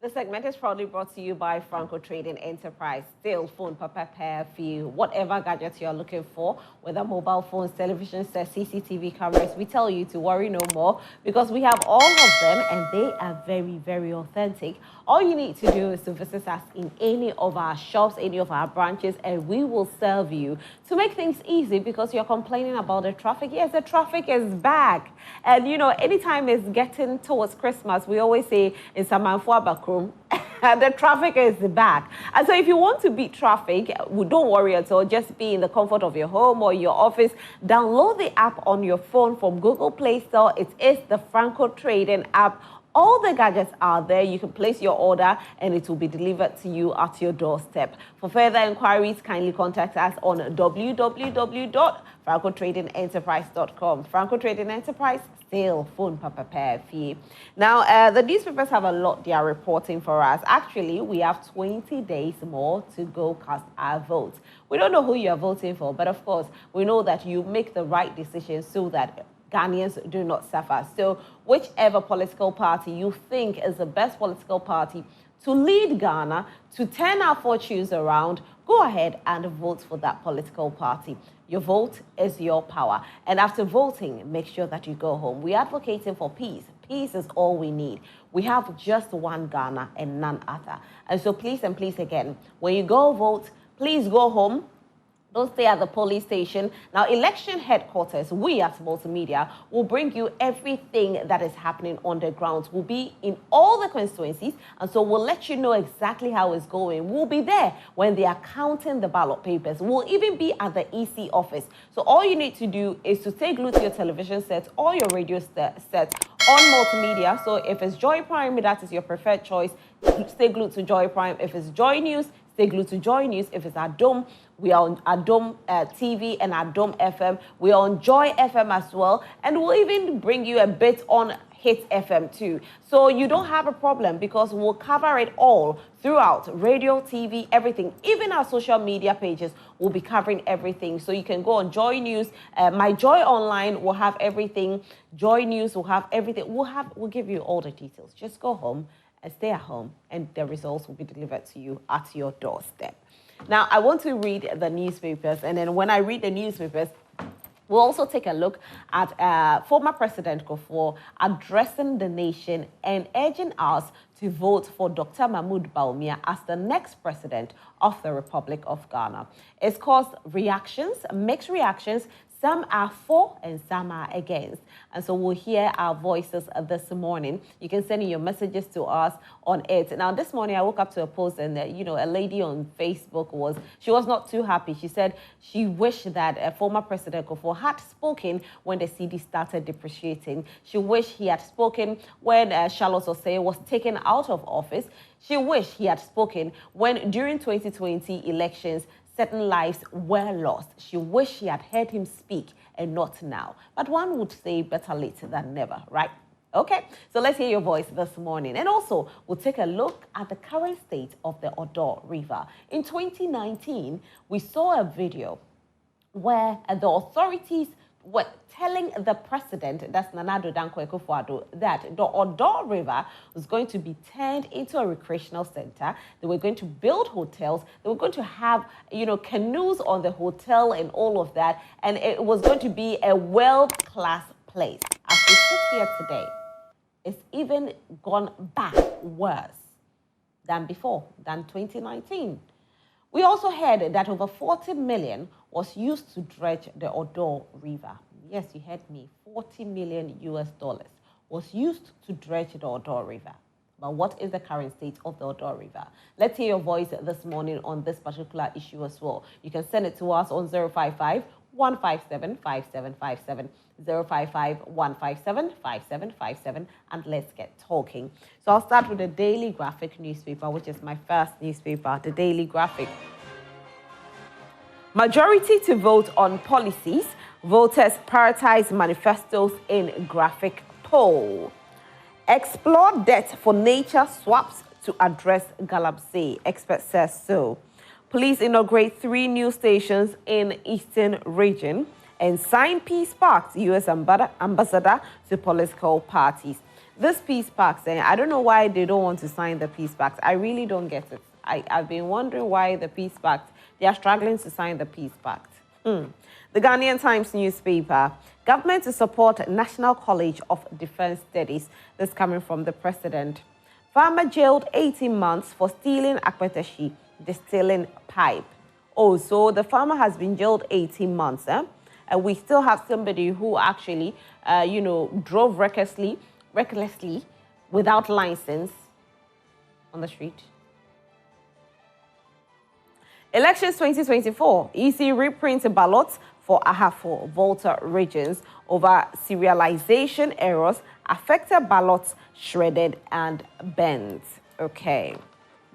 The segment is proudly brought to you by Franco Trading Enterprise. Still, phone, pair for you, whatever gadgets you're looking for, whether mobile phones, television sets, CCTV cameras, we tell you to worry no more because we have all of them and they are very, very authentic. All you need to do is to visit us in any of our shops, any of our branches, and we will serve you to make things easy because you're complaining about the traffic. Yes, the traffic is back. And, you know, anytime it's getting towards Christmas, we always say in Samanfua Bakrum, the traffic is back. And so if you want to beat traffic, don't worry at all. Just be in the comfort of your home or your office. Download the app on your phone from Google Play Store. It is the Franco Trading app. All the gadgets are there. You can place your order and it will be delivered to you at your doorstep. For further inquiries, kindly contact us on www.francotradingenterprise.com. Franco Trading Enterprise, still phone pair fee. Now, the newspapers have a lot they are reporting for us. Actually, we have 20 days more to go cast our votes. We don't know who you are voting for, but of course, we know that you make the right decision so that Ghanaians do not suffer. So whichever political party you think is the best political party to lead Ghana, to turn our fortunes around, go ahead and vote for that political party. Your vote is your power. And after voting, make sure that you go home. We're advocating for peace. Peace is all we need. We have just one Ghana and none other. And so please and please again, when you go vote, please go home. Don't stay at the police station. Now, election headquarters, we as multimedia will bring you everything that is happening on the ground. We'll be in all the constituencies, and so we'll let you know exactly how it's going. We'll be there when they are counting the ballot papers. We'll even be at the EC office. So all you need to do is to stay glued to your television sets or your radio sets on multimedia. So if it's Joy Prime, that is your preferred choice. Stay glued to Joy Prime. If it's Joy News, stay glued to Joy News. If it's Adom, we are on Adom TV and Adom FM. We are on Joy FM as well. And we'll even bring you a bit on Hit FM too. So you don't have a problem because we'll cover it all throughout radio, TV, everything. Even our social media pages will be covering everything. So you can go on Joy News. My Joy Online will have everything. Joy News will have everything. We'll give you all the details. Just go home and stay at home and the results will be delivered to you at your doorstep. Now, I want to read the newspapers, and then when I read the newspapers, we'll also take a look at former President Kufuor addressing the nation and urging us to vote for Dr. Mahmoud Bawumia as the next president of the Republic of Ghana. It's caused reactions, mixed reactions. Some are for and some are against. And so we'll hear our voices this morning. You can send in your messages to us on it. Now, this morning I woke up to a post and, a lady on Facebook was not too happy. She said she wished that former President Kufuor had spoken when the CD started depreciating. She wished he had spoken when Charlotte Osei was taken out of office. She wished he had spoken when during 2020 elections, certain lives were lost. She wished she had heard him speak and not now. But one would say better late than never, right? Okay, so let's hear your voice this morning. And also, we'll take a look at the current state of the Odaw River. In 2019, we saw a video where the authorities were telling the president, that's Nana Addo Dankwa Akufo-Addo, that the Odaw River was going to be turned into a recreational center. They were going to build hotels. They were going to have, canoes on the hotel and all of that. And it was going to be a world-class place. As we sit here today, it's even gone back worse than before, than 2019. We also heard that over 40 million was used to dredge the Odaw River. Yes, you heard me. 40 million US dollars was used to dredge the Odaw River. But what is the current state of the Odaw River? Let's hear your voice this morning on this particular issue as well. You can send it to us on 055-157-5757, 055-157-5757, and let's get talking. So I'll start with the Daily Graphic newspaper, which is my first newspaper, the Daily Graphic. Majority to vote on policies. Voters prioritize manifestos in graphic poll. Explore debt for nature swaps to address Galamsey. Expert says so. Police inaugurate 3 new stations in Eastern region and sign peace pact. U.S. ambassador to political parties. This peace pact, I don't know why they don't want to sign the peace pact. I really don't get it. I've been wondering why the peace pact, they are struggling to sign the peace pact. The Ghanaian Times newspaper, government to support National College of Defense Studies. This coming from the president. Farmer jailed 18 months for stealing akpeteshie distilling pipe. Oh, so the farmer has been jailed 18 months, and we still have somebody who actually, drove recklessly without license on the street. Elections 2024, EC reprints ballots for Ahafo, Volta regions over serialization errors, affected ballots shredded and bent. Okay,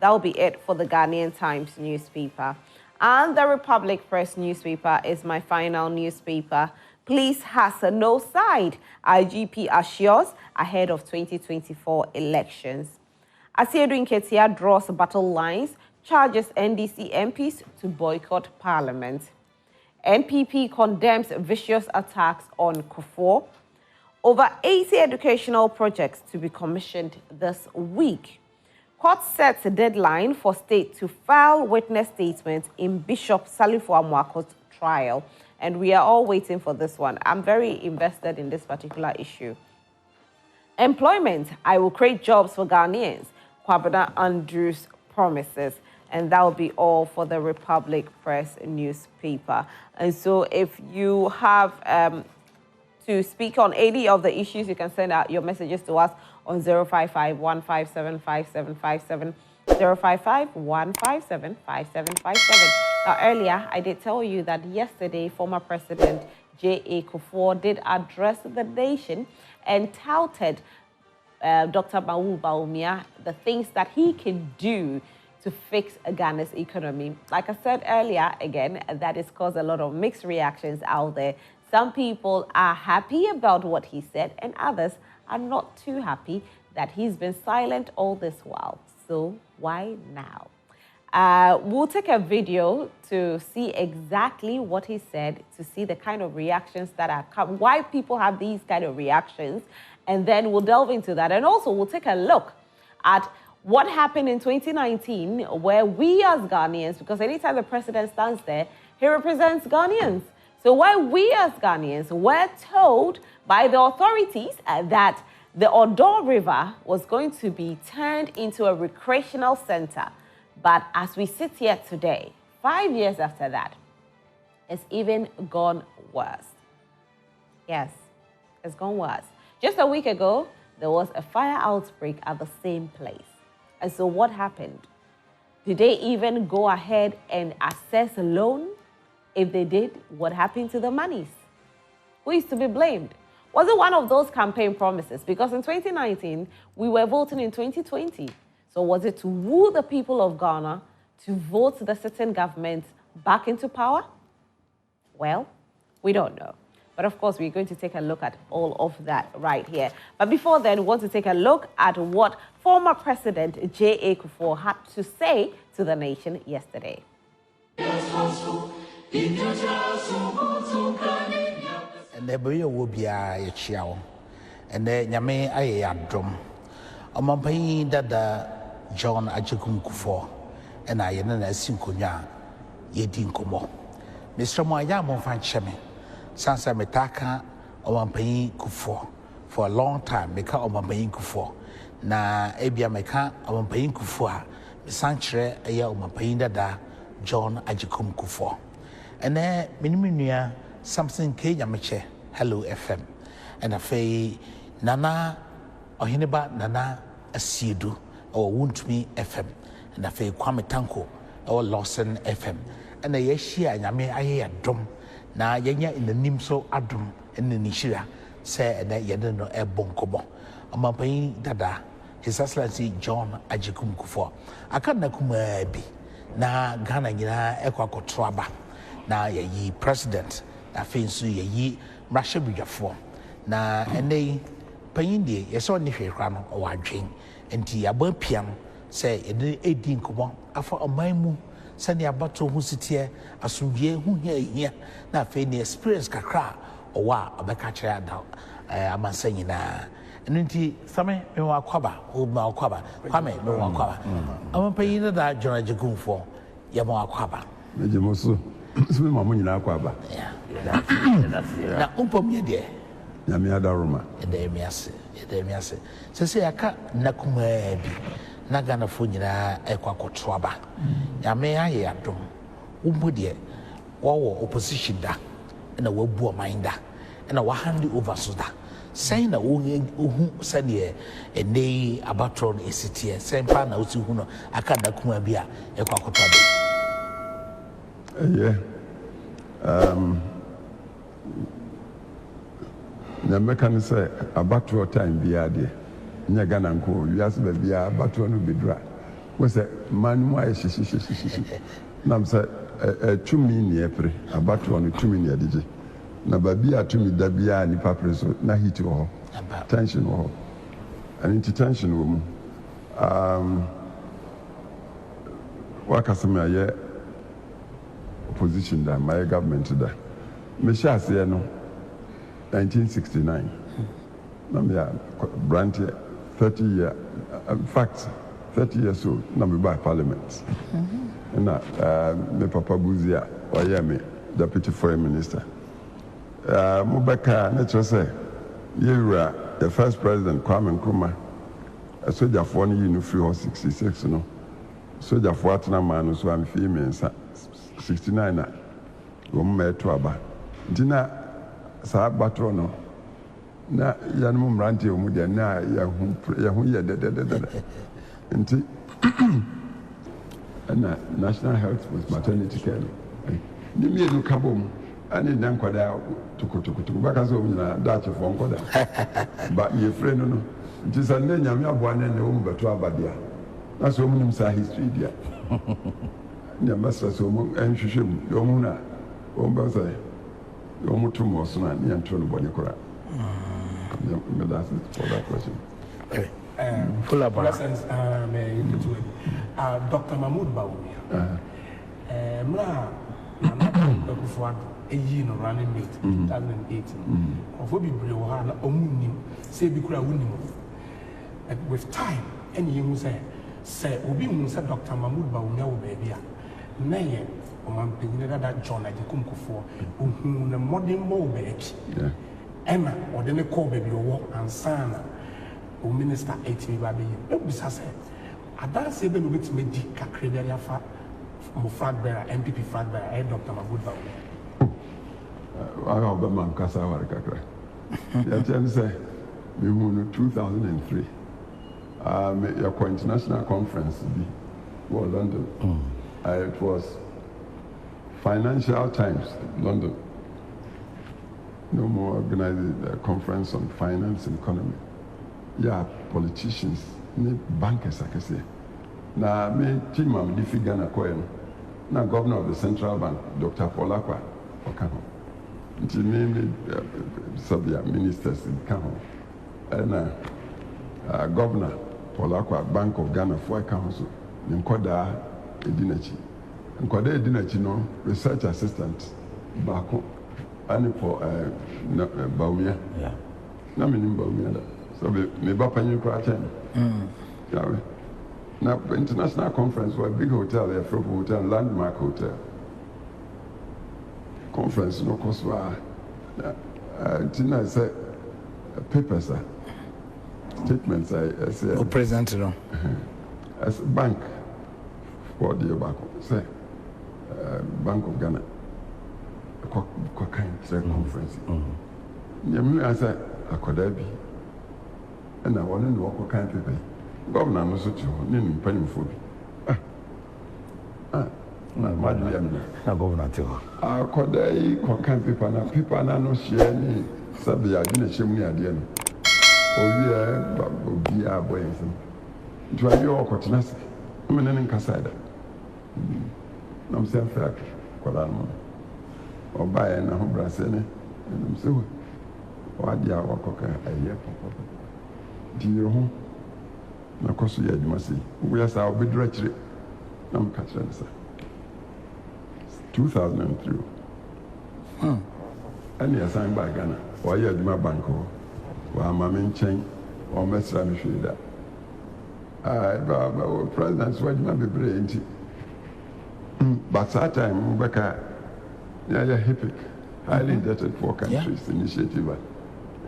that will be it for the Ghanaian Times newspaper. And the Republic Press newspaper is my final newspaper. Police has no side, IGP assures ahead of 2024 elections. Asiedu Nketia draws battle lines, charges NDC MPs to boycott Parliament. NPP condemns vicious attacks on Kufuor. Over 80 educational projects to be commissioned this week. Court sets a deadline for state to file witness statements in Bishop Salifu Amwako's trial. And we are all waiting for this one. I'm very invested in this particular issue. Employment, I will create jobs for Ghanaians. Kwabena Andrews promises. And that will be all for the Republic Press newspaper. And so if you have to speak on any of the issues, you can send out your messages to us on 055-157-5757, 055-157-5757. Now, earlier, I did tell you that yesterday, former President J.A Kufuor did address the nation and touted Dr. Bawumia, the things that he can do to fix Ghana's economy. Like I said earlier, again, that has caused a lot of mixed reactions out there. Some people are happy about what he said, and others are not too happy that he's been silent all this while. So why now? We'll take a video to see exactly what he said, to see the kind of reactions that are coming, why people have these kind of reactions, and then we'll delve into that. And also, we'll take a look at what happened in 2019, where we as Ghanaians, because anytime the president stands there, he represents Ghanaians. So why we as Ghanaians were told by the authorities that the Odaw River was going to be turned into a recreational center. But as we sit here today, 5 years after that, it's even gone worse. Yes, it's gone worse. Just a week ago, there was a fire outbreak at the same place. And so what happened? Did they even go ahead and assess a loan? If they did, what happened to the monies? Who is to be blamed? Was it one of those campaign promises? Because in 2019, we were voting in 2020. So was it to woo the people of Ghana to vote the sitting government back into power? Well, we don't know. But of course, we're going to take a look at all of that right here. But before then, we want to take a look at what former President J.A Kufuor had to say to the nation yesterday. And the boy will be a child, and then Yame I drum. Among paying that John Ajikum Kufuor, and I and a Sinkunya Yedin Kumo. Mr. Moyamo Fancheme, Sansa Metaka, Oman paying Kufuor for a long time, because Oman paying Kufuor. Na Ebia Meka, Oman paying Kufuor, Sanchre, a year Oman paying that John Ajikum Kufuor. And then Minimunia something Kayamache, Hello FM. And a fay Nana or Hineba Nana Asidu or Wound Me FM. And a fay Kwame Tanko or Lawson FM. And a yeshia Yame Aye drum. Na Yenya in the Nimso Adum and the Nishira say and that Yadano e Bonkobo. Amapai Dada, His Excellency John Ajikum Kufuor. I can't Nakuma be. Na Ghana Yina Equaco Traba. Na ye president na fensu ye Russia bidwafo na ene payinde ye so ne hwehwa no o adwen enti aba piam se ye edi nkomo afa oman mu se ne abato hu sitie asomdwe hu hia na fe ne experience kakra o wa obeka kire ada amansa nyina nti same me wa kwaba o ma kwaba kwame me wa kwaba ampanyin da John A Kufuor ya ma kwaba meje moso so me mamu nyina kwaba na umpom ye de nyame adaroma ede mi ase se aka nakuma bi na Ghana fo nyina ekwakoto aba nyame aye adom umbo de wo opposition da na wabu oman da na wa hand over so da say na ohu sane ene abatron esitie sempa na osi hu no aka nakuma bi a ekwakoto aba na meka ne sɛ abatoɔ time biara deɛ nyɛ Ghana nko wiase baabiara abatoɔ no bɛdura wo sɛ mmaa no mu ayɛ hyehyehyehyehye nam sɛ tumi ne ɛpere abatoɔ no tumi ne ɛde gye na baabi a tumi da biara nipa pere so na heat wɔ hɔ tension wɔ hɔ ɛno nti tension wɔ mu wakasa me ayɛ opposition da mayɛ government da mehyɛ aseɛ no 1969 na me a branch 30 years in fact 30 years old na me by parliament na me papa Buzia ɔyɛ me deputy foreign minister mo bɛka na kyerɛ sɛ yɛwura the first president Kwame Nkrumah sogyafoɔ no yi no firi hɔ 66 no sogyafoɔ atena maa no so amfii mmiɛnsa 69 na wɔn mma ɛto aba nti na saa batoro no na yanom mmerante wɔ mu deɛ na yɛho yɛ dɛdɛdɛdɛ nti ɛna national health with maternity care no ne mmienu ka bɔ mu ɛne nna nkwadaa tokotokoto bɛka sɛ wɔm nyinaa daakyefoɔ nkwadaa ba yɛfrɛ no no nti sɛ nnɛ nyame aboa no ɛnɛ wɔm bɛto aba deɛ na sɛ wɔm nim saa history deɛ ne mɛsrɛ sɛ wɔm nhwehwɛ mu deɛ wɔm no a wɔm bɛ sɛ wɔm to mu ɔso no a ne yɛnto no bɔne koraa that's it for that question. Full of presence, Dr. Mahmoud Bawumia. Mla Kufuor a year no running mate 2018. Of what we bring on Omunim, say Bikura Winim. With time, any you say, Obi said Dr. Mahmoud Bawumia will be Nay, Oman Pigna that John A Kufuor, who the modern mobile. Emma, or then a call baby or walk and sana. O minister 80 baby. Bisa say, I don't say them with me dick criteria for flag bearer, MPP flag bearer, Dr. Mahmoud Bawumia. I have a man Kasawa Kakra. You say, we won 2003. Your international conference was London. It was Financial Times, London. No more organizing a conference on finance and economy. Yeah, politicians, bankers, I can say. Now, me team am di figure na koyen. Now, governor of the central bank, Dr. Polakwa, Okano. Nti me Sabia ministers in Kano. And governor Polakwa, Bank of Ghana for Council. Nkoda Edinachi. Nkoda Edinachi no research assistant. Bako. And for Bawumia. Yeah. Na me nim Bawumia da. So me ba panyin kwa chen. Yeah. Now international conference was a big hotel there, Frop Hotel, Landmark Hotel. Conference no cost wa. Tina say papers statements I say. O president no. As a bank for the Obako say Bank of Ghana. Kind conference. Yemi answer akodabi. And I want to know what kind of people. Governor no such name penny for me. Na governor too. Akodai kind people na people na no share ni sabi adina shemu ade no. Obi a boy nsem. Nti ayi okotena se. Me ne nkasa da. Na mse afak kwala no. Obaye na ho brase ne. Mse wo. Wadi a wakoka aye papa. Di ho na koso ya adwuma sei. Wo ya sa obedura kire. Na mka kire ne sa. 2003. Ani asan ba Ghana. Wa ya adwuma bank ho. Wa ma me nchen or Mesra Mishida. Presidents, what you might be brilliant. But that time, Mbeka, yeah, HIPIC, highly indebted poor countries initiative,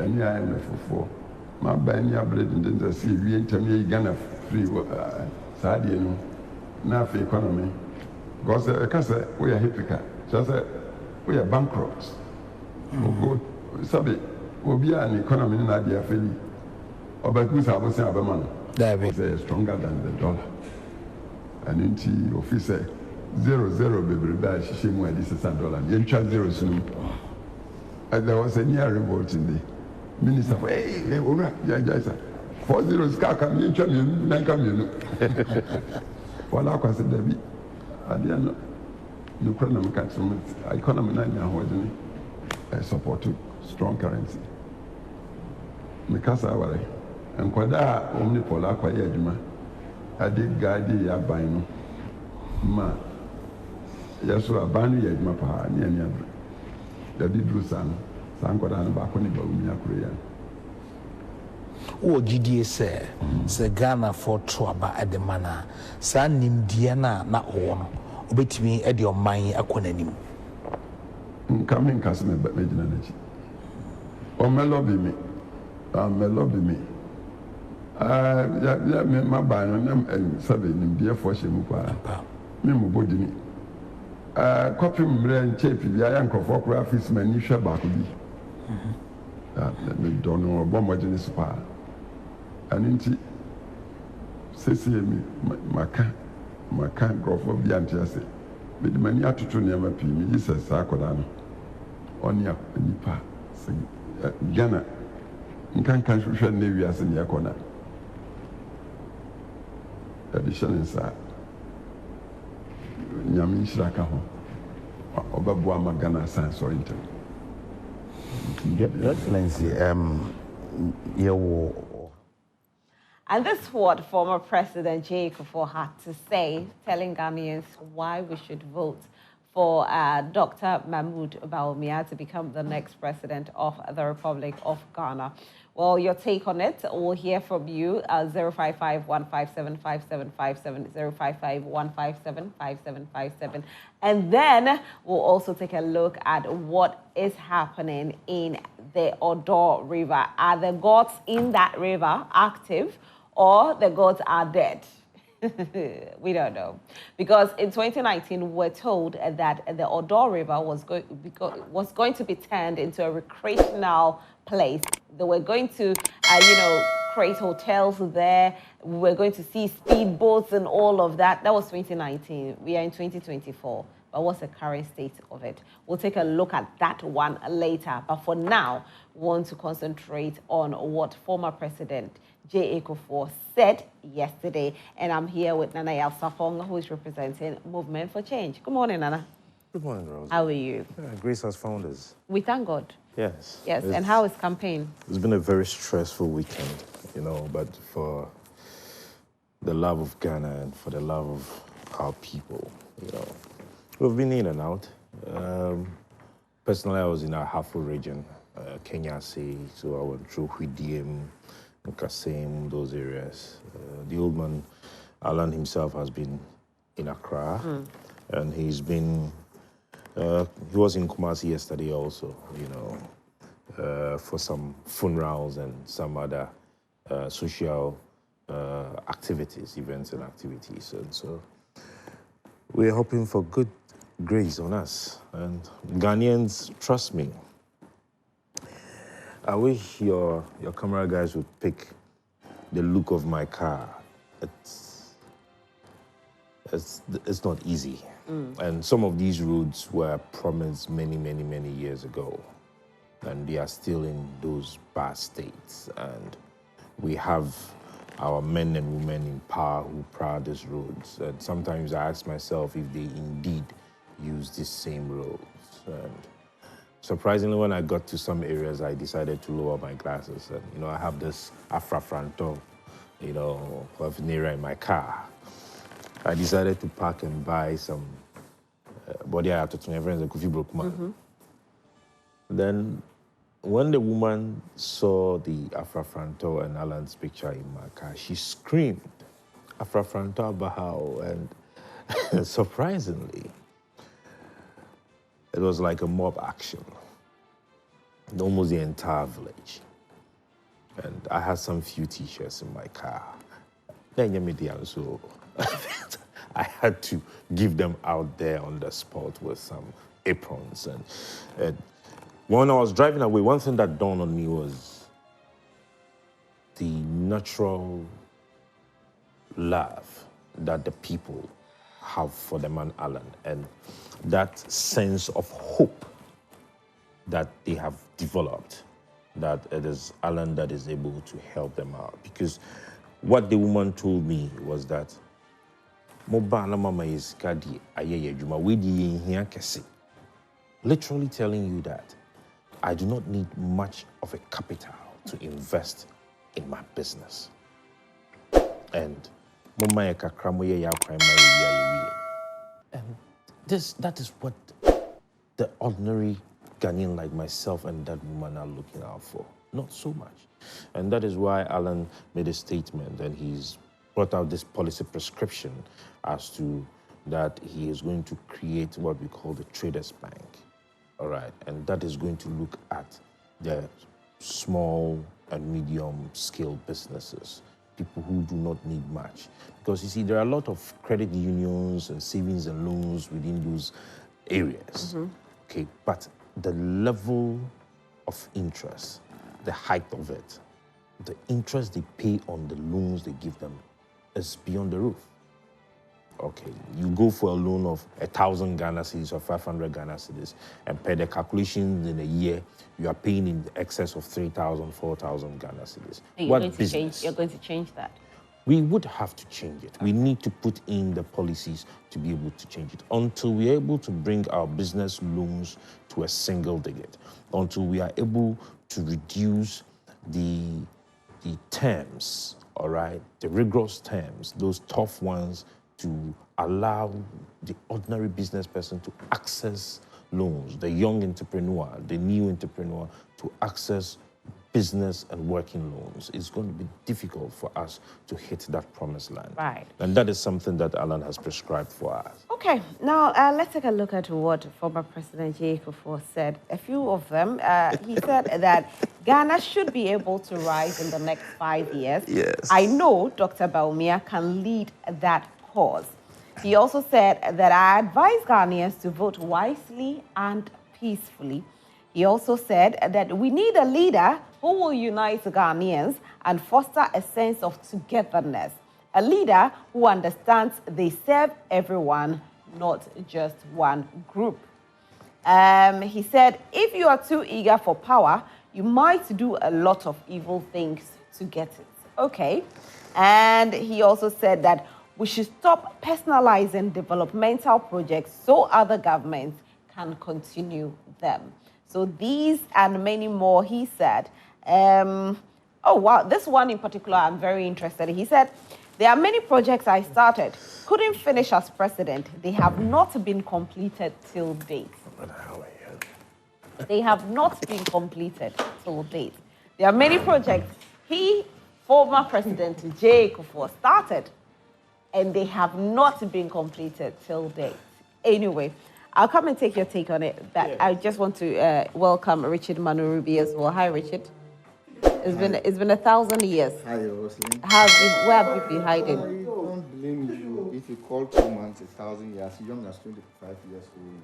and yeah, IMF my buying your bread and then the sea, we ain't me Ghana free, sad, you know, now for economy. Because I can say, we are HIPIC, just we are bankrupts. Sabi, we'll be an economy in Nadia Feli, or by who's our man. They're stronger than the dollar. And in the officer, 0 baby, she went this is a dollar. You charge 0 soon. And there was a near revolt in the minister. Hey, 4 zeros, come in, come in. Well, I consider Debbie. I didn't know. Economy 9 I support strong currency. Because I was. And kwada omni pola kwa yeduma ade gadi ya ban ma yaso abanu yeduma pa ni ani abru da di drusan san kwada na ba ko ni Bawumia kure o gidie se Ghana for troaba ademana sa nimdie na ho no obetimi e de oman akonanim coming customer but medina nachi o melobi me my ban and seven dear for Shimupa. Mimu Bodini. Copy Mren Chapi, the uncle for graphics, Manisha Bakubi. Don't know Bombajan Spa. And in my can't go for Biantiase. With the many attitude never pay me, this is Sakodano. On your Nipa, Ghana. You can't control Navy as in your corner. Addition inside. Yamin Shirakaho. Oba Bawumia Ghana Science Oriented. Your Excellency, And this is what former President J.A Kufuor had to say, telling Ghanaians why we should vote for Dr. Mahmoud Bawumia to become the next president of the Republic of Ghana. Well, your take on it, we'll hear from you, 055-157-5757, 055-157-5757. And then we'll also take a look at what is happening in the Odaw River. Are the gods in that river active or the gods are dead? We don't know. Because in 2019, we're told that the Odaw River was going to be turned into a recreational place. They were going to, create hotels there. We're going to see speedboats and all of that. That was 2019. We are in 2024. But what's the current state of it? We'll take a look at that one later. But for now, we want to concentrate on what former President J.A Kufuor said yesterday. And I'm here with Nana Yalsafong, who is representing Movement for Change. Good morning, Nana. Good morning, Rose. How are you? Grace has found us. We thank God. Yes. Yes, and how is campaign? It's been a very stressful weekend, but for the love of Ghana and for the love of our people, we've been in and out. Personally, I was in our Hafo region, Kenya Sea, so I went through Hwidiem, Kasem, those areas. The old man, Alan himself, has been in Accra, and he's been, he was in Kumasi yesterday also, for some funerals and some other social activities, events and activities. And so we're hoping for good grace on us. And Ghanaians, trust me, I wish your camera guys would pick the look of my car. It's not easy. And some of these roads were promised many, many, many years ago. And they are still in those bad states. And we have our men and women in power who proud these roads. And sometimes I ask myself if they indeed use these same roads. And surprisingly, when I got to some areas, I decided to lower my glasses. And, I have this Afra Franto, of Nera in my car. I decided to park and buy some body art to my friends and coffee broke man. Then when the woman saw the Afrafranto and Alan's picture in my car, she screamed, Afrafranto Bahao, and surprisingly, it was like a mob action. Almost the entire village. And I had some few t-shirts in my car. So I had to give them out there on the spot with some aprons. And when I was driving away, one thing that dawned on me was the natural love that the people have for the man Alan, and that sense of hope that they have developed, that it is Alan that is able to help them out. Because what the woman told me was that literally telling you that I do not need much of a capital to invest in my business. And that is what the ordinary Ghanaian like myself and that woman are looking out for. Not so much. And that is why Alan made a statement, and he's brought out this policy prescription as to that he is going to create what we call the Traders Bank. All right, and that is going to look at the small and medium scale businesses, people who do not need much. Because you see, there are a lot of credit unions and savings and loans within those areas. Okay, but the level of interest, the height of it, the interest they pay on the loans they give them is beyond the roof. Okay, you go for a loan of 1,000 Ghana cedis or 500 Ghana cedis, and per the calculations in a year, you are paying in excess of 3,000, 4,000 Ghana cedis. You're going to change that? We would have to change it. We need to put in the policies to be able to change it. Until we are able to bring our business loans to a single digit, until we are able to reduce the terms, all right, the rigorous terms, those tough ones, to allow the ordinary business person to access loans, the young entrepreneur, the new entrepreneur, to access business and working loans. It's going to be difficult for us to hit that promised land. Right. And that is something that Alan has prescribed for us. Okay, now let's take a look at what former President J.A Kufuor said. A few of them. He said that Ghana should be able to rise in the next 5 years. Yes. I know Dr. Bawumia can lead that cause. He also said that I advise Ghanaians to vote wisely and peacefully. He also said that we need a leader who will unite Ghanaians and foster a sense of togetherness. A leader who understands they serve everyone, not just one group. He said, if you are too eager for power, you might do a lot of evil things to get it. Okay. And he also said that we should stop personalizing developmental projects so other governments can continue them. So these and many more, he said. Oh, wow, this one in particular, I'm very interested in. He said, there are many projects I started, couldn't finish as president. They have not been completed till date. They have not been completed till date. There are many projects former President J.A Kufuor started, and they have not been completed till date. Anyway, I'll come and take your take on it, but yeah. I just want to welcome Richard Manurubi as well. Hi, Richard. It's been 1,000 years. Hi, Roslyn. Where have you been hiding? I don't blame you. If you call 2 months 1,000 years, young as 25 years old,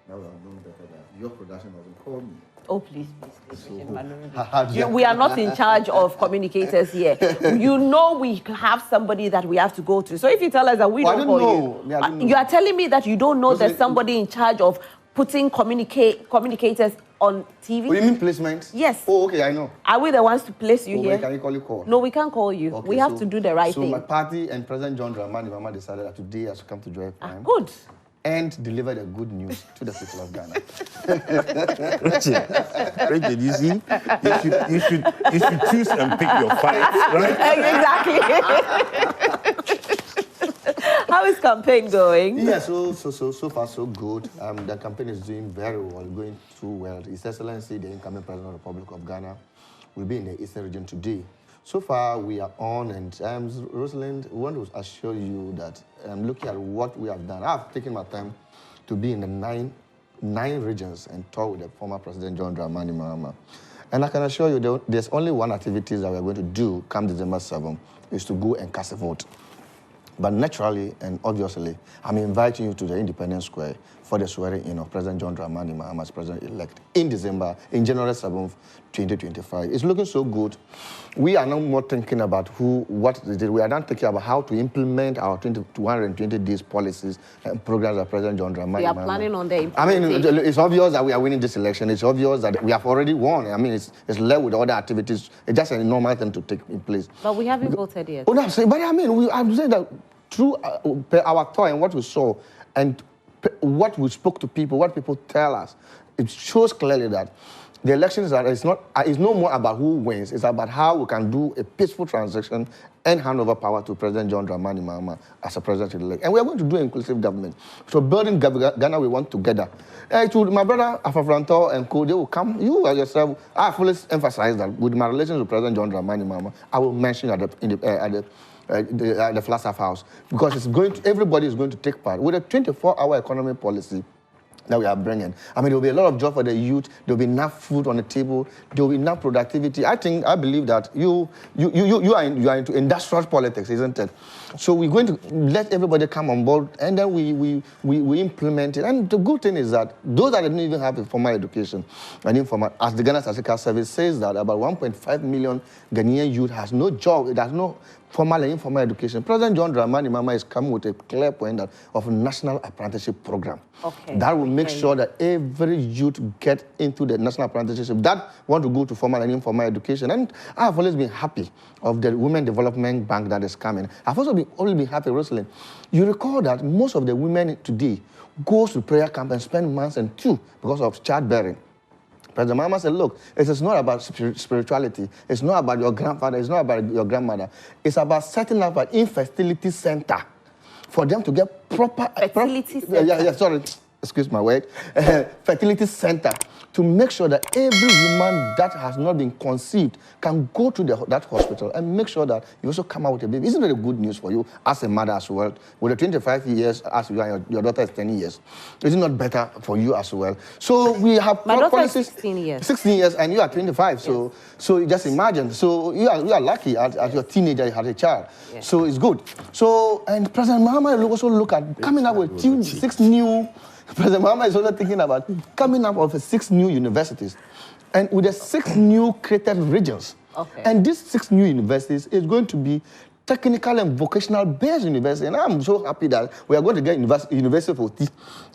now I know better that your production doesn't call me. Oh, please, Richard Manurubi. We are not in charge of communicators here. You know we have somebody that we have to go to. So if you tell us that we don't call you, you are telling me that you don't know there's somebody in charge of putting communicators on TV? Oh, you mean placement? Yes. Oh, okay, I know. Are we the ones to place you here? Can you call you call? No, we can't call you. Okay, we have to do the right thing. So my party and President John Dramani Mahama decided that today I should come to Joy Prime. Good. And deliver the good news to the people of Ghana. Richard, you see, you should choose and pick your fights, right? Exactly. How is campaign going? Yeah, so far so good. The campaign is doing very well, going through well. His Excellency, the incoming President of the Republic of Ghana, will be in the Eastern region today. So far, we are on, and Rosalind, I want to assure you that looking at what we have done, I've taken my time to be in the nine regions and talk with the former President John Dramani Mahama. And I can assure you there's only one activity that we're going to do come December 7th, is to go and cast a vote. But naturally and obviously, I'm inviting you to the Independence Square for the swearing-in of President John Dramani Mahama as President-elect in December, in January 7th, 2025. It's looking so good. We are no more thinking about what they did. We are not thinking about how to implement our 220 days policies and programs that President John Dramani Mahama. We are planning on the implementation. It's obvious that we are winning this election. It's obvious that we have already won. I mean, it's led with other activities. It's just a normal thing to take in place. But we haven't voted yet. Oh, no, but I mean, I'm saying that through our thought and what we saw and what we spoke to people, what people tell us, it shows clearly that the elections it's no more about who wins. It's about how we can do a peaceful transition and hand over power to President John Dramani Mahama as a president-elect. And we are going to do inclusive government. So building Ghana, we want together. To my brother Afafranto and Co, they will come. You yourself, I fully emphasize that with my relations with President John Dramani Mahama, I will mention at the Flagstaff House, because everybody is going to take part with a 24-hour economy policy that we are bringing. I mean, there will be a lot of job for the youth. There will be enough food on the table. There will be enough productivity. I believe that you are into industrial politics, isn't it? So we're going to let everybody come on board, and then we implement it. And the good thing is that those that don't even have a formal education and informal, as the Ghana Statistical Service says, that about 1.5 million Ghanaian youth has no job. It has no formal and informal education. President John Dramani Mahama is coming with a clear point of a national apprenticeship program. Okay. That will make sure that every youth get into the national apprenticeship that want to go to formal and informal education. And I've always been happy of the Women Development Bank that is coming. I've also always been happy, Rosalind. You recall that most of the women today goes to prayer camp and spend months and two because of childbearing. President Mahama said, look, it is not about spirituality. It's not about your grandfather. It's not about your grandmother. It's about setting up an infertility center for them to get proper... Fertility center? Sorry. Excuse my word. Fertility center to make sure that every woman that has not been conceived can go to that hospital and make sure that you also come out with a baby. Isn't it a good news for you as a mother as well? With the 25 years, as you are, your daughter is 10 years. Is it not better for you as well? So we have my daughter policies. Is 16 years. 16 years, and you are 25. So, yes. So just imagine. So you are lucky as your teenager, you had a child. Yes. So it's good. So, and President Mahama will also look at coming up with 6 new... President Mahama is also thinking about coming up with 6 new universities and with the 6 new created regions. Okay. And these 6 new universities is going to be technical and vocational based university. And I'm so happy that we are going to get University for Tea.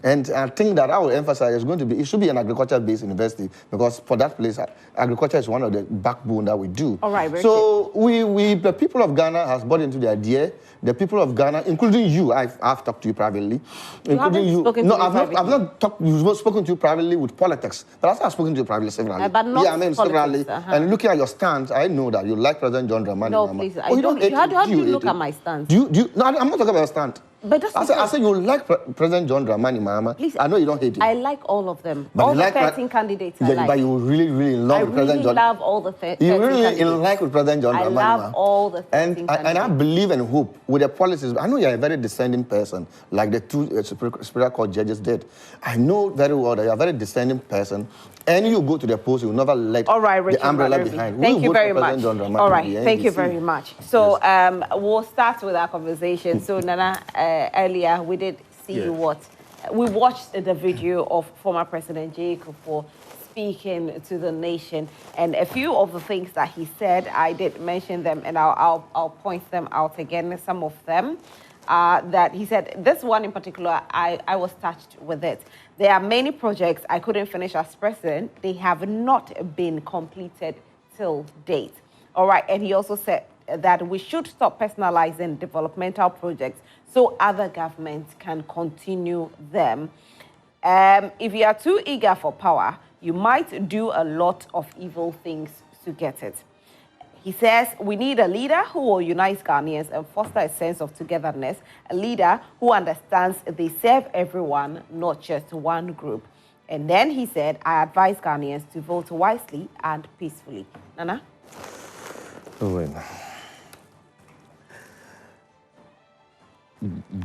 And I think that I will emphasize it should be an agriculture based university, because for that place, agriculture is one of the backbone that we do. All right, so the people of Ghana has bought into the idea. The people of Ghana, including you, I've talked to you privately. Including you. No, I've not talked. You've spoken to you privately with politics, but I've spoken to you privately severally. But not severally. And looking at your stance, I know that you like President John Dramani Mahama. No, please. I don't. How do you look at my stance? No, I'm not talking about your stance. But I said you like President John Dramani Mahama. Please, I know you don't hate him. I like all of them. But all the like 13 candidates I like. But you really, really love President John. I really love all the 13 candidates. You really like with President John Dramani Mahama. I love all the 13 candidates. And I believe and hope with the policies. I know you're a very discerning person, like the 2 Superior Court judges did. I know very well that you're a very discerning person. And you go to the post, you will never let the umbrella behind. Thank you very much. All right, thank you very much. So we'll start with our conversation. So Nana, earlier we did see what we watched the video of former President J.A Kufuor speaking to the nation, and a few of the things that he said, I did mention them, and I'll point them out again. Some of them that he said. This one in particular, I was touched with it. There are many projects I couldn't finish as president. They have not been completed till date. All right, and he also said that we should stop personalizing developmental projects so other governments can continue them. If you are too eager for power, you might do a lot of evil things to get it. He says we need a leader who will unite Ghanaians and foster a sense of togetherness, a leader who understands they serve everyone, not just one group. And then he said, I advise Ghanaians to vote wisely and peacefully. Nana? Owen.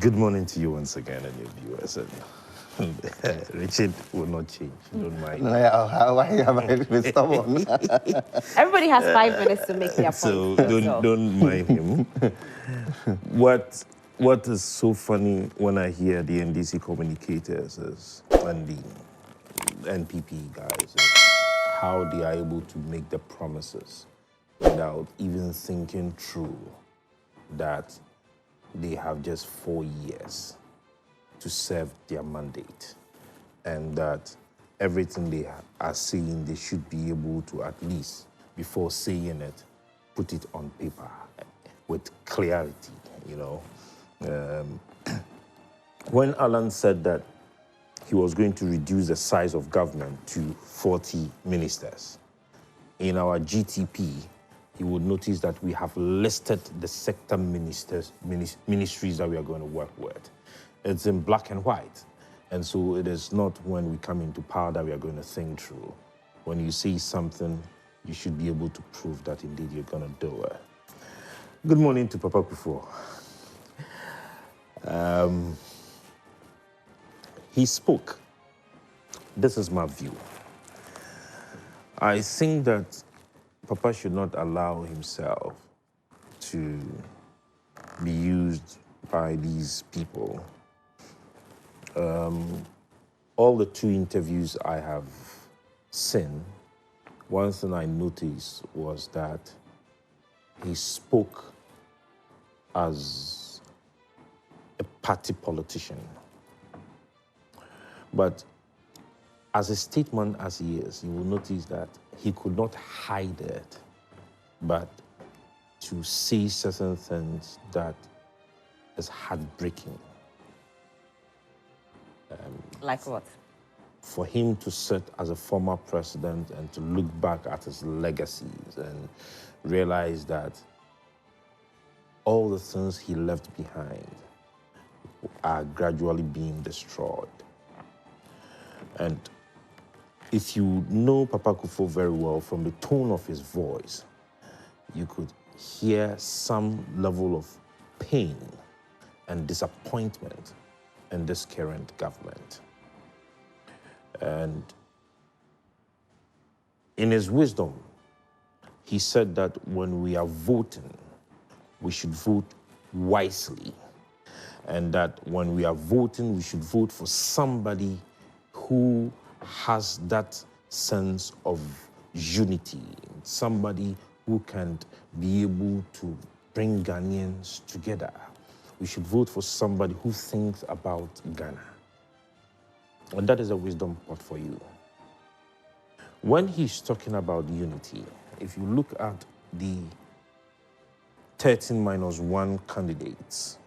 Good morning to you once again and your viewers. And Richard will not change. Don't mind. Why am I stubborn? Everybody has 5 minutes to make their point. So don't mind him. What is so funny when I hear the NDC communicators and the NPP guys is how they are able to make the promises without even thinking through that they have just 4 years to serve their mandate, and that everything they are saying, they should be able to, at least before saying it, put it on paper with clarity, you know. When Alan said that he was going to reduce the size of government to 40 ministers, in our GTP, you would notice that we have listed the sector ministries that we are going to work with. It's in black and white. And so it is not when we come into power that we are going to think through. When you say something, you should be able to prove that indeed you're going to do it. Good morning to Papa Kufuor. He spoke. This is my view. I think that Papa should not allow himself to be used by these people. All the 2 interviews I have seen, one thing I noticed was that he spoke as a party politician. But as a statesman as he is, you will notice that he could not hide it, but to say certain things that is heartbreaking. Like what? For him to sit as a former president and to look back at his legacies and realize that all the things he left behind are gradually being destroyed. And if you know Papa Kufuor very well, from the tone of his voice, you could hear some level of pain and disappointment in this current government. And in his wisdom, he said that when we are voting, we should vote wisely. And that when we are voting, we should vote for somebody who has that sense of unity, somebody who can be able to bring Ghanaians together. We should vote for somebody who thinks about Ghana. And that is a wisdom pot for you. When he's talking about unity, if you look at the 13-1 candidates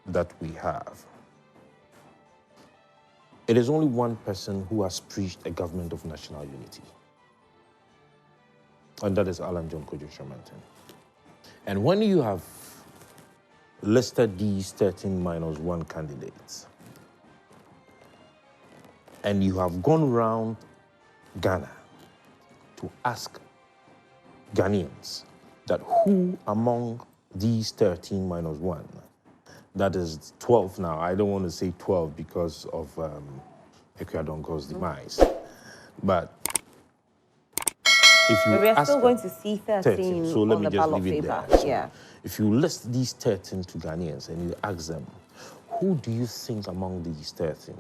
that we have, it is only one person who has preached a government of national unity. And that is Alan John Kojo Shamanton. And when you have listed these 13-1 candidates, and you have gone around Ghana to ask Ghanaians that who among these 13-1, that is 12 now, I don't want to say 12 because of Ekweadonko's demise, but if you but we are ask still going to see 13 so let on me the just ballot leave it paper. there. So Yeah. if you list these 13 to Ghanaians and you ask them, who do you think among these 13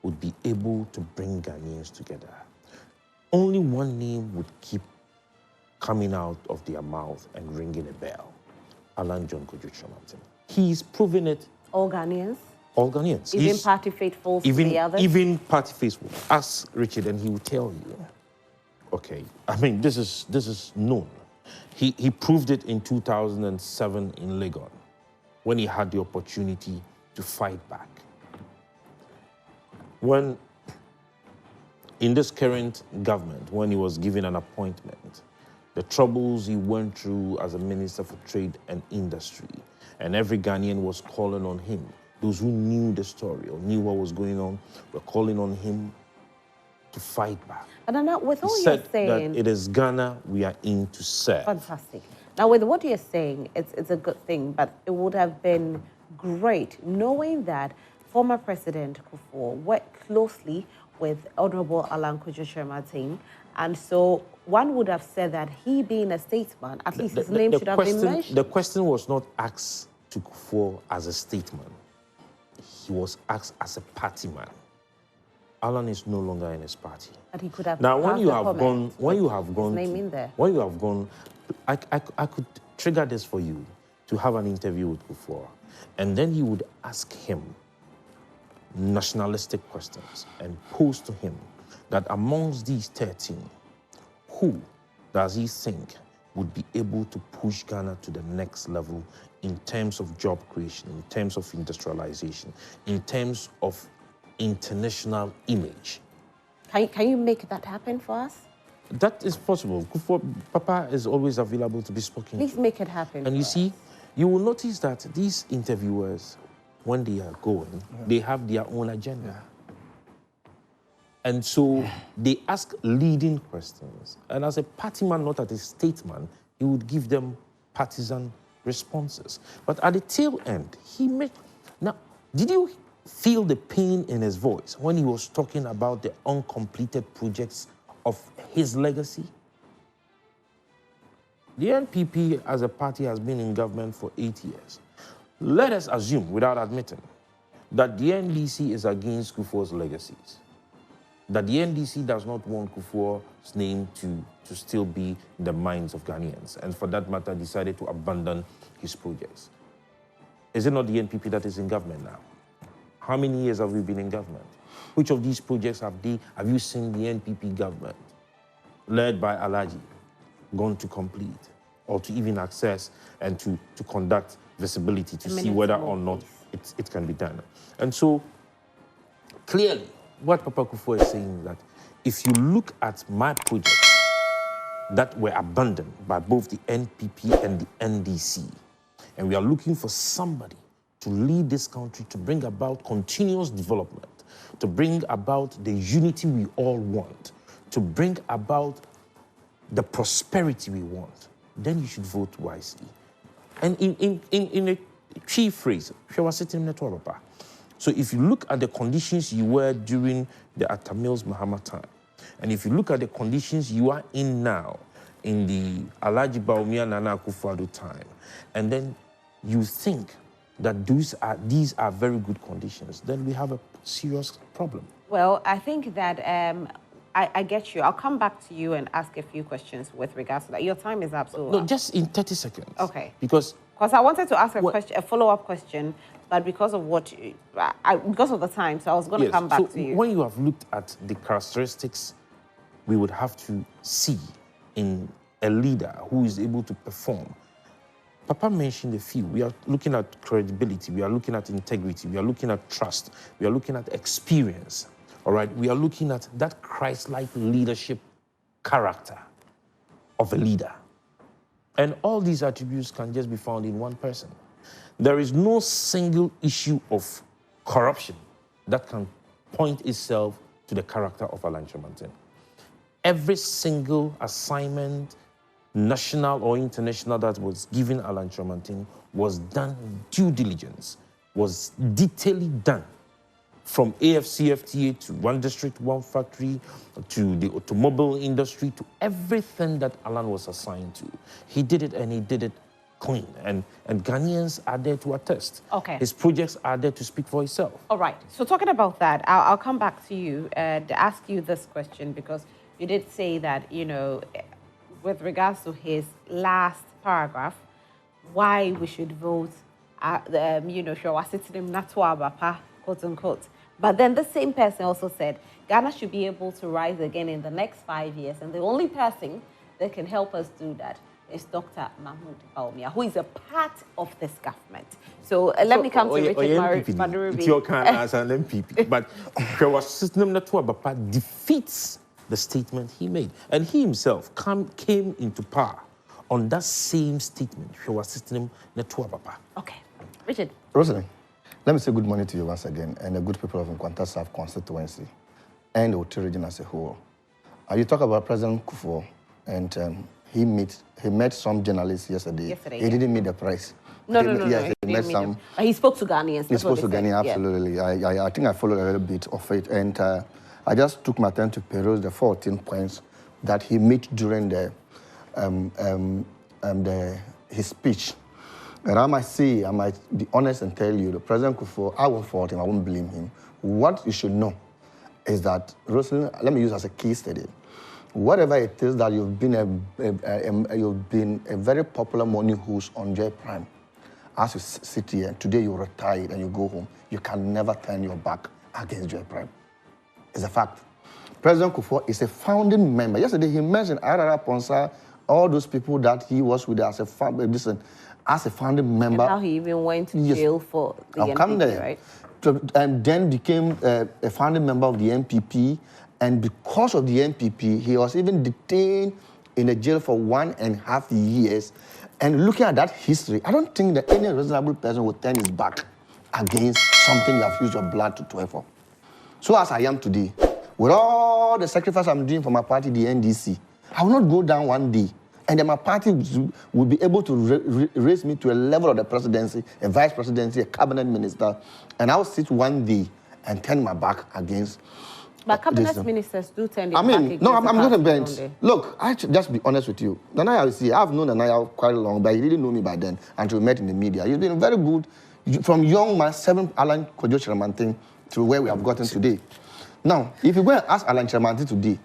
would be able to bring Ghanaians together? Only one name would keep coming out of their mouth and ringing a bell: Alan John Kojo Shamanton. He's proven it. All Ghanaians? All Ghanaians. Even party faithfuls to the others? Even party faithful. Ask Richard and he will tell you. Okay, I mean, this is known. He proved it in 2007 in Legon when he had the opportunity to fight back. When, in this current government, when he was given an appointment, the troubles he went through as a Minister for Trade and Industry. And every Ghanaian was calling on him. Those who knew the story or knew what was going on were calling on him to fight back. But now, with all He you're said saying, that it is Ghana we are in to serve. fantastic. Now, with what you're saying, it's a good thing, but it would have been great knowing that former President Kufuor worked closely with Honorable Alan Kojo-Shermatin, and so one would have said that he being a statesman, at least his name should have been mentioned. The question was not asked to Kufuor as a statesman. He was asked as a party man. Alan is no longer in his party. But he could have now, when passed you the have comment gone, when you have with gone, his name in there. when you have gone, I could trigger this for you to have an interview with Kufuor, and then you would ask him nationalistic questions and pose to him that amongst these 13, who does he think would be able to push Ghana to the next level in terms of job creation, in terms of industrialization, in terms of international image? Can you make that happen for us? That is possible. Kufuor, Papa is always available to be spoken Please to. make it happen. And you for see, us. you will notice that these interviewers, when they are going, they have their own agenda. And so they ask leading questions. And as a party man, not as a statesman, he would give them partisan responses. But at the tail end, he made... Now, did you feel the pain in his voice when he was talking about the uncompleted projects of his legacy? The NPP as a party has been in government for 8 years. Let us assume, without admitting, that the NDC is against Kufuor's legacies, that the NDC does not want Kufuor's name to still be in the minds of Ghanaians, and for that matter, decided to abandon his projects. Is it not the NPP that is in government now? How many years have we been in government? Which of these projects have you seen the NPP government, led by Alhaji, gone to complete, or to even access and to conduct visibility to see whether or not it can be done? And so, clearly, what Papa Kufuor is saying is that if you look at my projects that were abandoned by both the NPP and the NDC, and we are looking for somebody to lead this country, to bring about continuous development, to bring about the unity we all want, to bring about the prosperity we want, then you should vote wisely. And in a key phrase, she was sitting in the Papa. So if you look at the conditions you were during the Atamils Mahama time, and if you look at the conditions you are in now, in the Alhaji Bawumia Nana Akufo-Addo time, and then you think that these are very good conditions, then we have a serious problem. Well, I think that I get you. I'll come back to you and ask a few questions with regards to that. Your time is absolutely No, just in 30 seconds. Okay. Because I wanted to ask a follow-up question, but because of because of the time, so I was going to come back to you. When you have looked at the characteristics we would have to see in a leader who is able to perform, Papa mentioned a few. We are looking at credibility, we are looking at integrity, we are looking at trust, we are looking at experience, all right? We are looking at that Christ-like leadership character of a leader. And all these attributes can just be found in one person. There is no single issue of corruption that can point itself to the character of Alan Shermatin. Every single assignment, national or international, that was given Alan Shermatin was done with due diligence, was detailedly done, from AFCFTA to One District, One Factory, to the automobile industry, to everything that Alan was assigned to. He did it, and he did it clean. And Ghanaians are there to attest. Okay. His projects are there to speak for itself. All right. So talking about that, I'll come back to you and ask you this question, because you did say that, with regards to his last paragraph, why we should vote, quote unquote. But then the same person also said Ghana should be able to rise again in the next 5 years, and the only person that can help us do that is Dr. Mahmoud Bawumia, who is a part of this government. So let me come to Richard Madurubi. It's your kind as an MPP. But there was system that defeats the statement he made. And he himself came into power on that same statement. He was sitting in papa. Okay. Richard. Rosalie, let me say good morning to you once again and the good people of Nkwanta South constituency and the Otaw region as a whole. You talk about President Kufuor, and he met some journalists yesterday. He didn't meet the press. No. Yes, he met some. He spoke to Ghanaians. He spoke to Ghanaians, absolutely. Yeah. I think I followed a little bit of it, and I just took my time to peruse the 14 points that he made during his speech. And I might be honest and tell you, the President Kufuor, I won't fault him, I won't blame him. What you should know is that, Rosalind, let me use as a case study. Whatever it is that you've been a very popular morning host on J Prime, as you sit here, today you're retired and you go home, you can never turn your back against J Prime. It's a fact. President Kufuor is a founding member. Yesterday he mentioned Arara Ponsa, all those people that he was with as a founding member. And how he even went to jail for the NPP, right? And then became a founding member of the NPP. And because of the NPP, he was even detained in a jail for 1.5 years. And looking at that history, I don't think that any reasonable person would turn his back against something you have used your blood to toil for. So as I am today, with all the sacrifice I'm doing for my party, the NDC, I will not go down one day. And then my party will be able to raise me to a level of the presidency, a vice presidency, a cabinet minister, and I will sit one day and turn my back against. But cabinet ministers do turn their back against. No, I'm going to bend. Look, I should just be honest with you. Nanaya, I've known Nanaya quite long, but he didn't know me by then until we met in the media. He's been very good from young man, 7 Alan Kojo Chiramantin to where we have gotten today. Now, if you go and ask Alan Chiramantin today,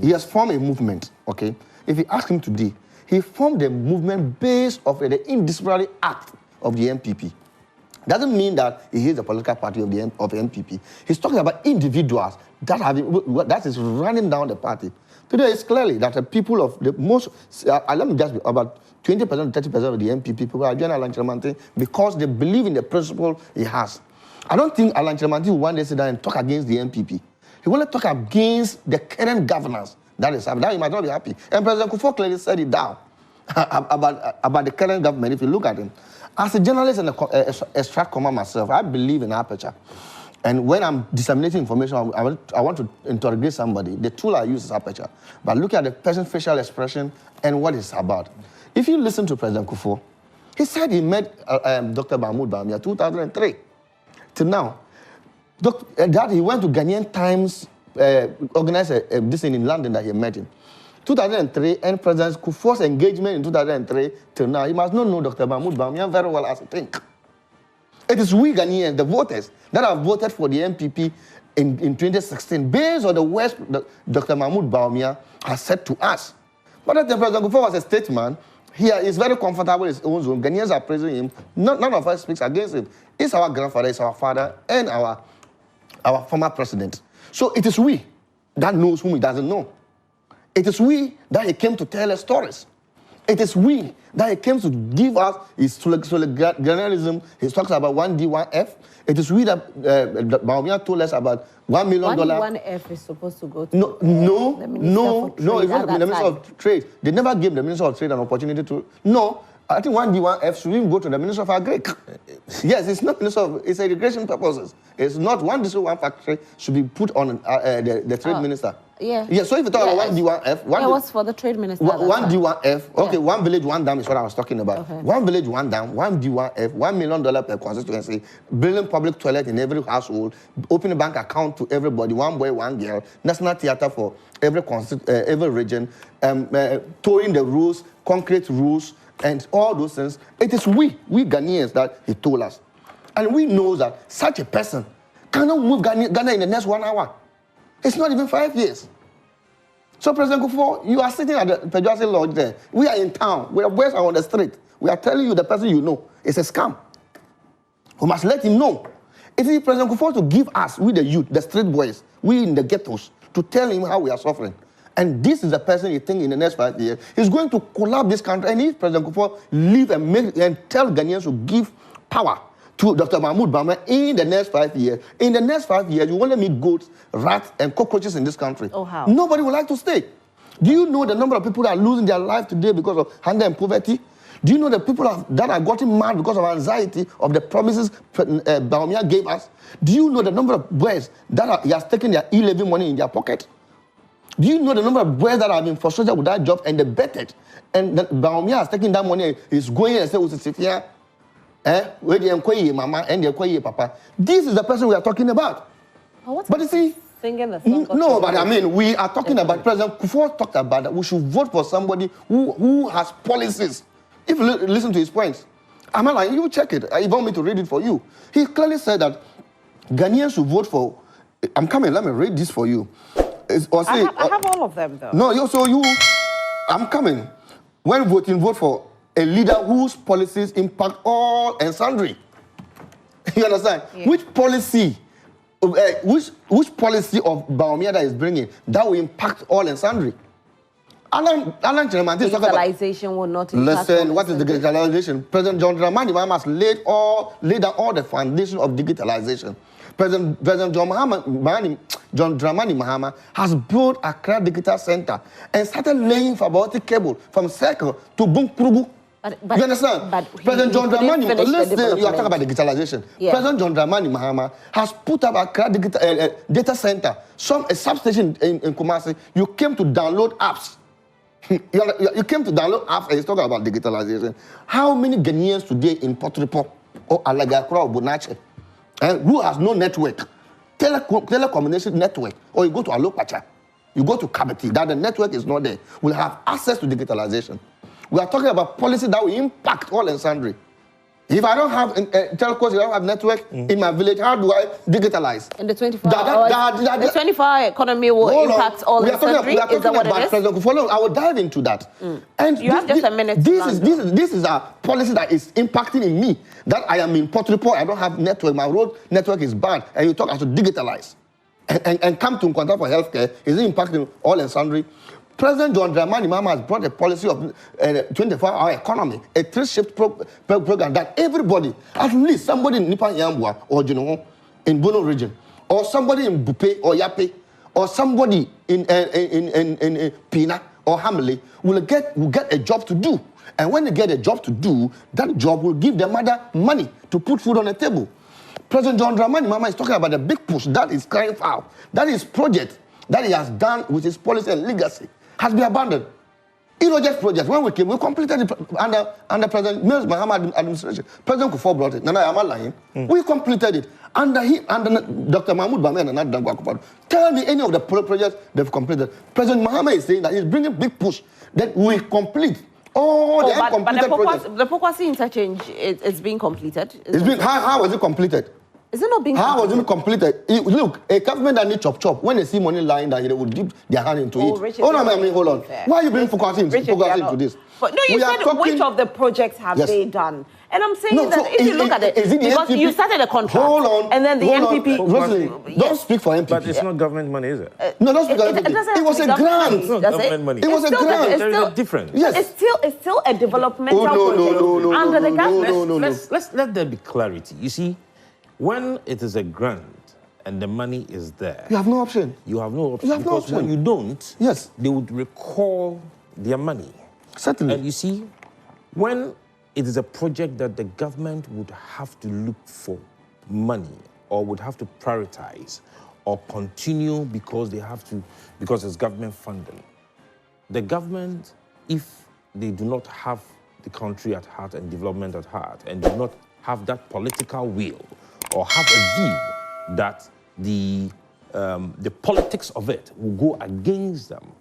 he has formed a movement, okay? If you ask him today, he formed a movement based off the indisciplinary act of the NPP. Doesn't mean that he hates the political party of the NPP. He's talking about individuals that is running down the party. Today, it's clearly that the people of the most, let me just be about 20% to 30% of the NPP people are joining Alan Chiramantin because they believe in the principle he has. I don't think Alan Chiramantin will one day sit down and talk against the NPP. He want to talk against the current governance. That is, that he might not be happy. And President Kufuor clearly said it down about the current government. If you look at him, as a journalist and a strat command myself, I believe in aperture. And when I'm disseminating information, I want to interrogate somebody. The tool I use is aperture. But look at the person's facial expression and what it's about. If you listen to President Kufuor, he said he met Dr. Bawumia 2003 till now. That he went to Ghanaian Times. Organized this thing in London that he met him. 2003, and President Kufuor's engagement in 2003 till now, he must not know Dr. Bawumia very well as I think. It is we Ghanaians, the voters, that have voted for the NPP in 2016 based on the words Dr. Bawumia has said to us. But that President Kufuor was a statesman. He is very comfortable in his own zone. Ghanaians are praising him. None of us speaks against him. He's our grandfather, he's our father, and our former president. So it is we that knows whom he doesn't know. It is we that he came to tell us stories. It is we that he came to give us his solidarism. He talks about 1D1F. It is we that Bawumia told us about $1 million. 1D1F is supposed to go to no, it's not the Minister of Trade. They never gave the Minister of Trade an opportunity to. No, I think 1D1F should even go to the Minister of Agri. Yes, it's not Minister of, it's irrigation purposes. It's not one district, one factory should be put on the Trade Minister. Yeah. Yeah, so if you talk about 1D1F... It was for the Trade Minister. 1D1F, okay, one village, one dam is what I was talking about. Okay. One village, one dam, 1D1F, $1 million per constituency, building public toilet in every household, opening a bank account to everybody, one boy, one girl, national theater for every region, towing the rules, concrete rules, and all those things. It is we Ghanaians that he told us. And we know that such a person cannot move Ghana in the next 1 hour. It's not even 5 years. So President Kufuor, you are sitting at the Pejuasi Lodge there. We are in town. We are boys are on the street. We are telling you the person you know is a scam. We must let him know. It is President Kufuor to give us, we the youth, the street boys, we in the ghettos, to tell him how we are suffering. And this is the person you think in the next 5 years is going to collapse this country. And if President Kufuor leave and tell Ghanaians to give power to Dr. Mahmoud Bawumia in the next 5 years. In the next 5 years, you want to meet goats, rats, and cockroaches in this country. Oh, how? Nobody would like to stay. Do you know the number of people that are losing their life today because of hunger and poverty? Do you know the people that are getting mad because of anxiety of the promises Bawumia gave us? Do you know the number of boys that he has taken their e-living money in their pocket? Do you know the number of boys that have been frustrated with that job and they betted? And Bawumia has taken that money, is going and saying, where the mama and the papa. This is the person we are talking about. Oh, but you see, singing the song no, but I mean, we are talking about President Kufuor talked about that we should vote for somebody who has policies. If you listen to his points, I'm not like, you check it. You want me to read it for you? He clearly said that Ghanaians should vote for. I'm coming. Let me read this for you. I have all of them though. No, I'm coming. When voting, vote for a leader whose policies impact all and sundry. You understand? Yeah. Which policy of Bawumia that is bringing that will impact all and sundry? Digitalization will not impact. Listen, what is digitalization? President John Dramani Mahama has laid down all the foundation of digitalization. President John Dramani Mahama has built Accra Digital Center and started laying fiber optic cable from Circle to Bunkrugu. You understand? President John Dramani, listen, you are talking about digitalization. Yeah. President John Dramani Mahama has put up Accra Digital Data Center, a substation in Kumasi. You came to download apps. You came to download apps and you're talking about digitalization. How many Ghanaians today in Port Ripo or Alagakra or Bonache who has no network, telecommunication network, or you go to Alopacha, you go to Kabati, that the network is not there, will have access to digitalization. We are talking about policy that will impact all and sundry. If I don't have telcos, if I don't have network in my village, how do I digitalize? In the 24-hour the 24-hour economy will impact all and sundry. Is that what it is? President Kufuor, I will dive into that. And you have just a minute. This is a policy that is impacting in me. That I am in Port Report, I don't have network, my road network is bad, and you talk I should digitalize and come to contact for healthcare. Is it impacting all and sundry? President John Dramani Mahama has brought a policy of 24-hour economy, a 3-shift program that everybody, at least somebody in Nipan Yambua or in Bono region, or somebody in Bupe or Yape, or somebody in Pina or Hamley will get a job to do. And when they get a job to do, that job will give their mother money to put food on the table. President John Dramani Mahama is talking about the big push that is crying foul. That is project that he has done with his policy and legacy has been abandoned. Just project. When we came, we completed it under President Mahama administration. President Kufuor brought it. Nana, I'm not lying. We completed it under Dr. Mahmoud Bawumia and Odaw River. Tell me any of the projects they've completed. President Mahama is saying that he's bringing big push that we complete all the uncompleted projects. The Pokwasi interchange is being completed. How was it completed? Is it not being completed? How was it completed? Look, a government that needs chop, when they see money lying down, they will dip their hand into it. Richard, hold on. Why are you being focusing into this? But no, you said which of the projects have they done? And I'm saying that if you look at it, because you started a contract, and then the NPP... Don't speak for NPP. But it's not government money, is it? No, don't speak for NPP. It was a grant. It's not government money. It was a grant. There is a difference. Yes. It's still a developmental project under the government. Let's let there be clarity. You see, when it is a grant and the money is there, you have no option. You have no option. Because when you don't, yes, they would recall their money. Certainly. And you see, when it is a project that the government would have to look for money or would have to prioritize or continue because it's government funding, the government, if they do not have the country at heart and development at heart and do not have that political will or have a view that the politics of it will go against them,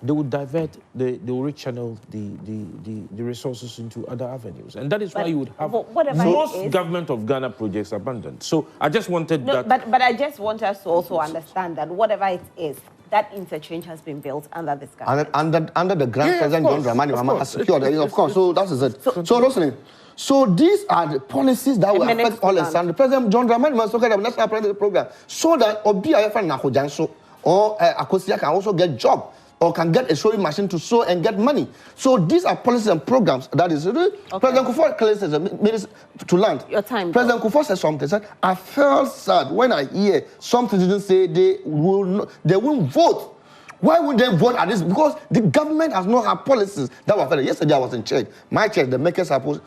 they will divert, they will rechannel the resources into other avenues. And that is why you would have most government of Ghana projects abandoned. So I just wanted that... But I just want us to also understand that whatever it is, that interchange has been built under this government. Under the Grand President John Dramani Mahama has secured it, of course. So that is it. So listening. So these are the policies that will affect all the Sunday. President John Dramani Mahama talking about national president program so that Obi Ayafa Nakojanso or Akosia can also get job or can get a sewing machine to sew and get money. So these are policies and programs that is President Kufuor clearly says minister to land. Your time. President Kufuor said something. Said, I felt sad when I hear something didn't say they won't vote. Why would they vote at this? Because the government has not had policies that were fair. Yesterday I was in church. My church, the Makers Chapel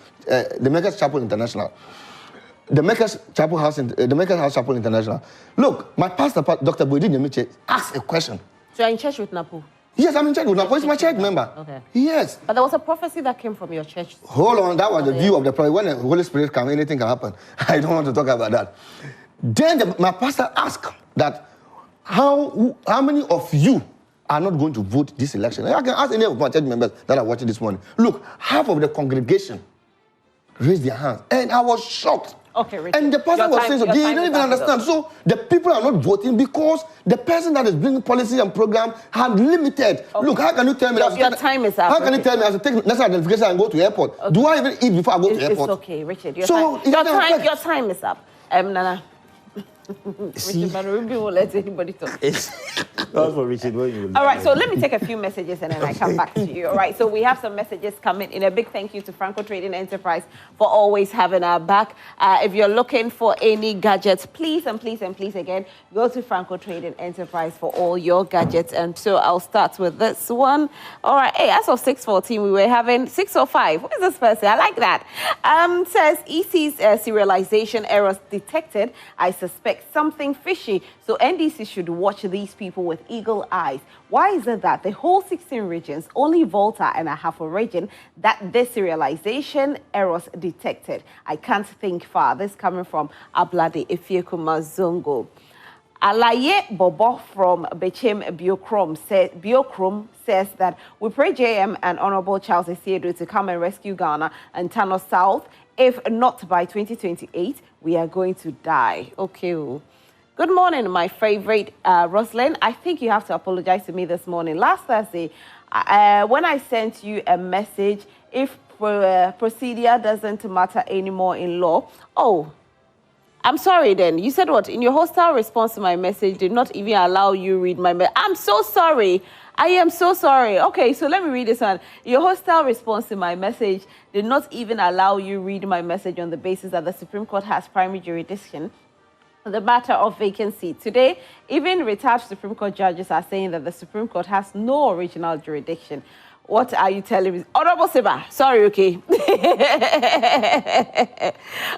International. The Makers House Chapel International. Look, my pastor, Dr. Boydin Yemiche, asked a question. So you're in church with Napu? Yes, I'm in church with Napu. He's my church member. Okay. Yes. But there was a prophecy that came from your church. Hold on, that was the view of the prophet. When the Holy Spirit comes, anything can happen. I don't want to talk about that. Then my pastor asked that, how many of you are not going to vote this election? I can ask any of my church members that are watching this morning. Look, half of the congregation raised their hands. And I was shocked. Okay, Richard. And the person was saying, so they don't even understand. So the people are not voting because the person that is bringing policy and program had limited. Okay. Look, how can you tell me that? Your time is up. How can you tell me I should take national identification and go to airport? Okay. Do I even eat before I go to airport? It's okay, Richard. Your time is up. Nana. Richard, but Ruby won't let anybody talk. Not for Richard. All right, so let me take a few messages and then I come back to you. All right, so we have some messages coming in. A big thank you to Franco Trading Enterprise for always having our back. If you're looking for any gadgets, please again, go to Franco Trading Enterprise for all your gadgets. And so I'll start with this one. All right, hey, as of 6:14, we were having 6:05. Who is this person? I like that. Says EC's serialization errors detected. I suspect something fishy, so NDC should watch these people with eagle eyes. Why is it that the whole 16 regions, only Volta and a half a region, that this serialization errors detected? I can't think far. This coming from Ablade Efiekuma Zongo. Alaye Bobo from Bechem Biokrom says that we pray JM and Honorable Charles Esiedu to come and rescue Ghana and Tano South. If not by 2028, we are going to die. Okay. Good morning, my favorite Roslyn. I think you have to apologize to me this morning. Last Thursday, when I sent you a message, if procedure doesn't matter anymore in law, I'm sorry then. You said what? In your hostile response to my message, did not even allow you read my message. I'm so sorry. I am so sorry. Okay, so let me read this one. Your hostile response to my message did not even allow you read my message on the basis that the Supreme Court has primary jurisdiction on the matter of vacancy. Today, even retired Supreme Court judges are saying that the Supreme Court has no original jurisdiction. What are you telling me? Honorable Siba, sorry, okay.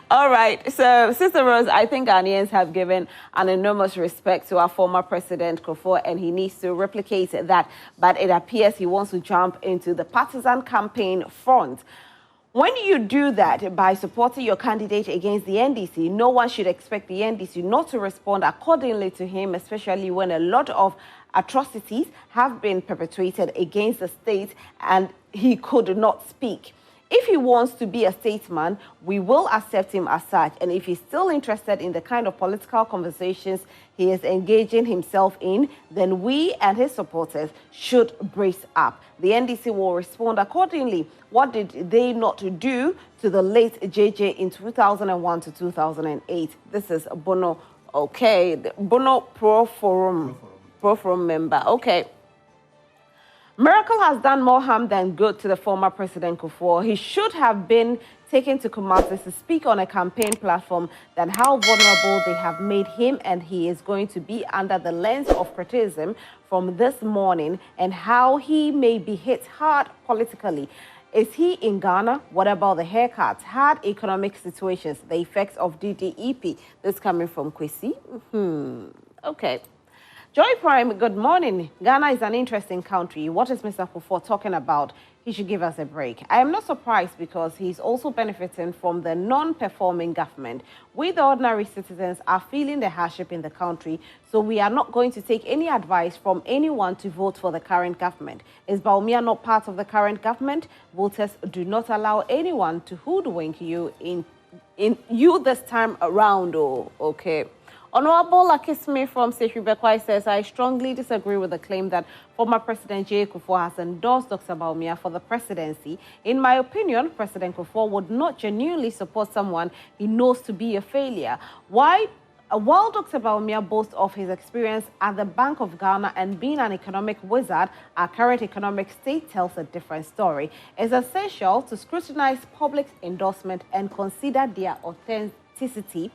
All right, so Sister Rose, I think Ghanaians have given an enormous respect to our former President Kufuor, and he needs to replicate that, but it appears he wants to jump into the partisan campaign front. When you do that by supporting your candidate against the NDC, no one should expect the NDC not to respond accordingly to him, especially when a lot of atrocities have been perpetrated against the state and he could not speak. If he wants to be a statesman, we will accept him as such. And if he's still interested in the kind of political conversations he is engaging himself in, then we and his supporters should brace up. The NDC will respond accordingly. What did they not do to the late JJ in 2001 to 2008? This is Bono, okay, Bono Pro Forum member. Okay. Miracle has done more harm than good to the former President Kufuor. He should have been taken to Kumasi to speak on a campaign platform than how vulnerable they have made him, and he is going to be under the lens of criticism from this morning and how he may be hit hard politically. Is he in Ghana? What about the haircuts? Hard economic situations, the effects of DDEP. This coming from Kwesi. Okay. Joy Prime, good morning. Ghana is an interesting country. What is Mr. Kufuor talking about? He should give us a break. I am not surprised because he's also benefiting from the non-performing government. We, the ordinary citizens, are feeling the hardship in the country, so we are not going to take any advice from anyone to vote for the current government. Is Bawumia not part of the current government? Voters do not allow anyone to hoodwink you in you this time around. Oh, okay. Honorable Lakisme from Sefribekwai says, I strongly disagree with the claim that former President J.A Kufuor has endorsed Dr. Bawumia for the presidency. In my opinion, President Kufuor would not genuinely support someone he knows to be a failure. Why While Dr. Bawumia boasts of his experience at the Bank of Ghana and being an economic wizard, our current economic state tells a different story. It's essential to scrutinize public endorsement and consider their authenticity.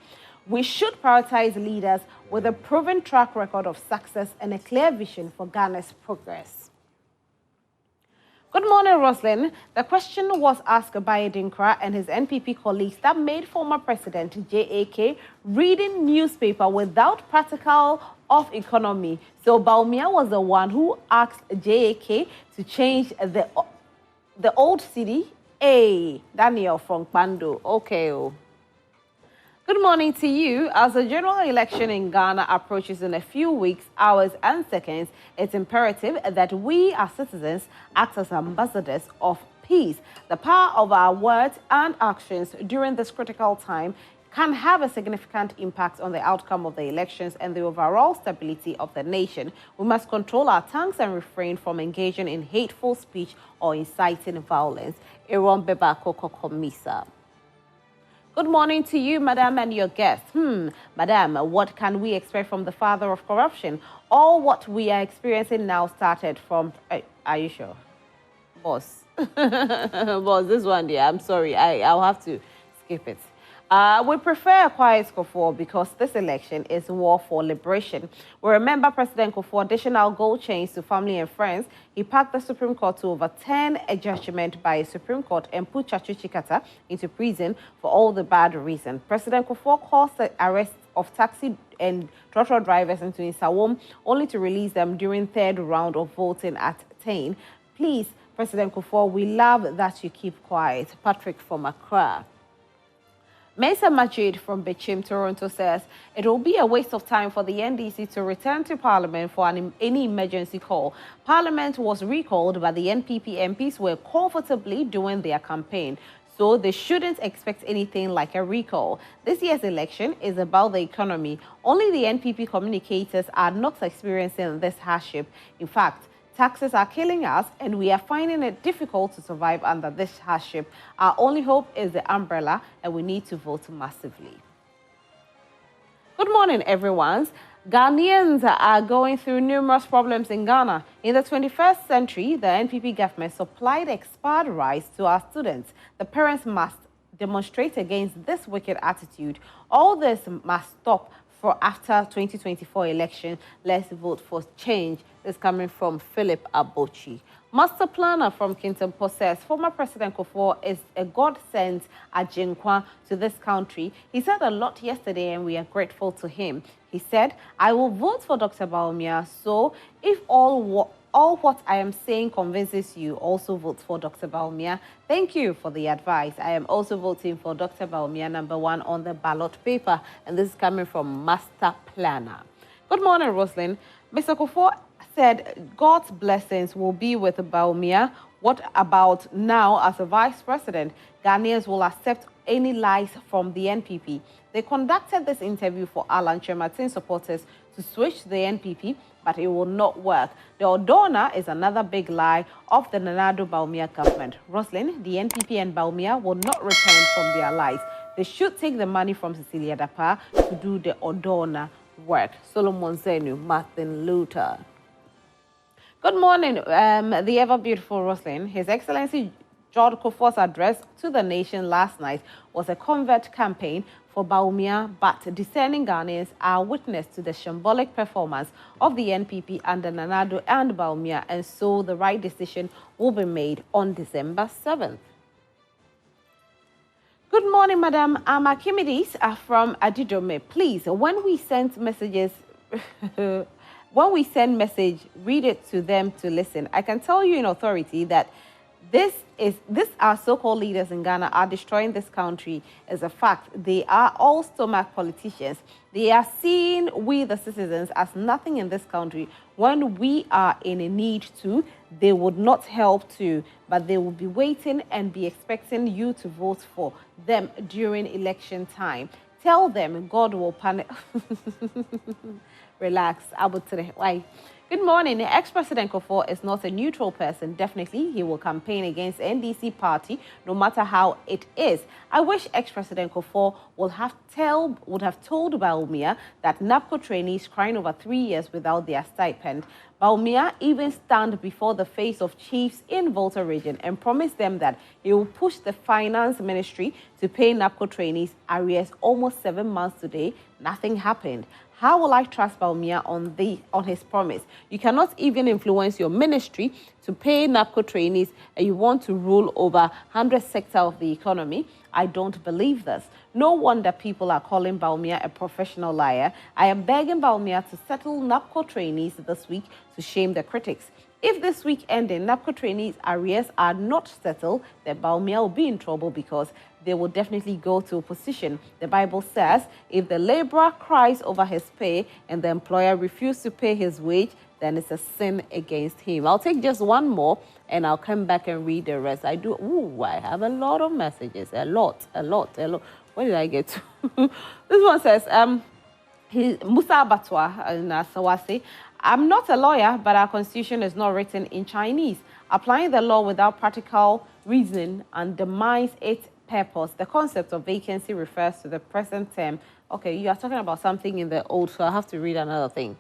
We should prioritize leaders with a proven track record of success and a clear vision for Ghana's progress. Good morning, Roslyn. The question was asked by Dinkra and his NPP colleagues that made former President J.A. reading newspaper without practical of economy. So Bawumia was the one who asked J.A. to change the old city. Hey, Daniel from Pando. Okay. Good morning to you. As the general election in Ghana approaches in a few weeks, hours, and seconds, it's imperative that we as citizens act as ambassadors of peace. The power of our words and actions during this critical time can have a significant impact on the outcome of the elections and the overall stability of the nation. We must control our tongues and refrain from engaging in hateful speech or inciting violence. Aaron Bebako Kokomisa. Good morning to you, Madam, and your guests. Madam, what can we expect from the father of corruption? All what we are experiencing now started from... are you sure? Boss. Boss, this one, dear, I'm sorry. I'll have to skip it. We prefer a quiet Kufuor because this election is war for liberation. We remember President Kufuor additional gold chains to family and friends. He packed the Supreme Court to overturn a judgment by a Supreme Court and put Chachu Chikata into prison for all the bad reasons. President Kufuor caused the arrest of taxi and trotro drivers into Insawam, only to release them during third round of voting at Tain. Please, President Kufuor, we love that you keep quiet. Patrick from Accra. Mesa Majid from Bechim, Toronto says, it will be a waste of time for the NDC to return to Parliament for any emergency call. Parliament was recalled, but the NPP MPs were comfortably doing their campaign, so they shouldn't expect anything like a recall. This year's election is about the economy. Only the NPP communicators are not experiencing this hardship. In fact, taxes are killing us, and we are finding it difficult to survive under this hardship. Our only hope is the umbrella, and we need to vote massively. Good morning, everyone. Ghanaians are going through numerous problems in Ghana. In the 21st century, the NPP government supplied expired rice to our students. The parents must demonstrate against this wicked attitude. All this must stop for after 2024 election. Let's vote for change. This is coming from Philip Abochi. Master planner from Kintampo says former President Kufuor is a God-sent ajinkwa to this country. He said a lot yesterday and we are grateful to him. He said, I will vote for Dr. Bawumia, so if all what I am saying convinces you, also vote for Dr. Bawumia. Thank you for the advice. I am also voting for Dr. Bawumia, #1 on the ballot paper. And this is coming from Master Planner. Good morning, Roslyn. Mr. Kufuor said God's blessings will be with Bawumia. What about now as a vice president? Ghanaians will accept any lies from the NPP. They conducted this interview for Alan Chematin supporters to switch the NPP, but it will not work. The Odona is another big lie of the Nanado Bawumia government. Roslyn, the NPP and Bawumia will not repent from their lies. They should take the money from Cecilia Dapa to do the Odona work. Solomon Zenu, Martin Luther. Good morning, the ever-beautiful Roslyn. His Excellency George Kufuor's address to the nation last night was a convert campaign for Bawumia, but discerning Ghanaians are witness to the shambolic performance of the NPP under Nanado and Bawumia, and so the right decision will be made on December 7th. Good morning, Madam Amakimidis from Adidome. Please, when we send messages... When we send message, read it to them to listen. I can tell you in authority that this our so-called leaders in Ghana are destroying this country as a fact. They are all stomach politicians. They are seeing we, the citizens, as nothing in this country. When we are in a need to, they would not help to, but they will be waiting and be expecting you to vote for them during election time. Tell them God will punish. Relax. Why? Good morning. Ex-President Kufuor is not a neutral person. Definitely, he will campaign against NDC party, no matter how it is. I wish ex-President Kufuor would have told Bawumia that NAPCO trainees crying over 3 years without their stipend. Bawumia even stand before the face of chiefs in Volta region and promised them that he will push the finance ministry to pay NAPCO trainees arrears almost 7 months today. Nothing happened. How will I trust Bawumia on his promise? You cannot even influence your ministry to pay NAPCO trainees and you want to rule over 100 sector of the economy. I don't believe this. No wonder people are calling Bawumia a professional liar. I am begging Bawumia to settle NAPCO trainees this week to shame the critics. If this week ending NAPCO trainees' arrears are not settled, then Bawumia will be in trouble because they will definitely go to opposition. The Bible says, if the laborer cries over his pay and the employer refuses to pay his wage, then it's a sin against him. I'll take just one more and I'll come back and read the rest. I have a lot of messages, a lot. Where did I get to? This one says, Musa Batwa in Sawasi, I'm not a lawyer, but our constitution is not written in Chinese. Applying the law without practical reasoning undermines its purpose. The concept of vacancy refers to the present term. Okay, you are talking about something in the old, so I have to read another thing.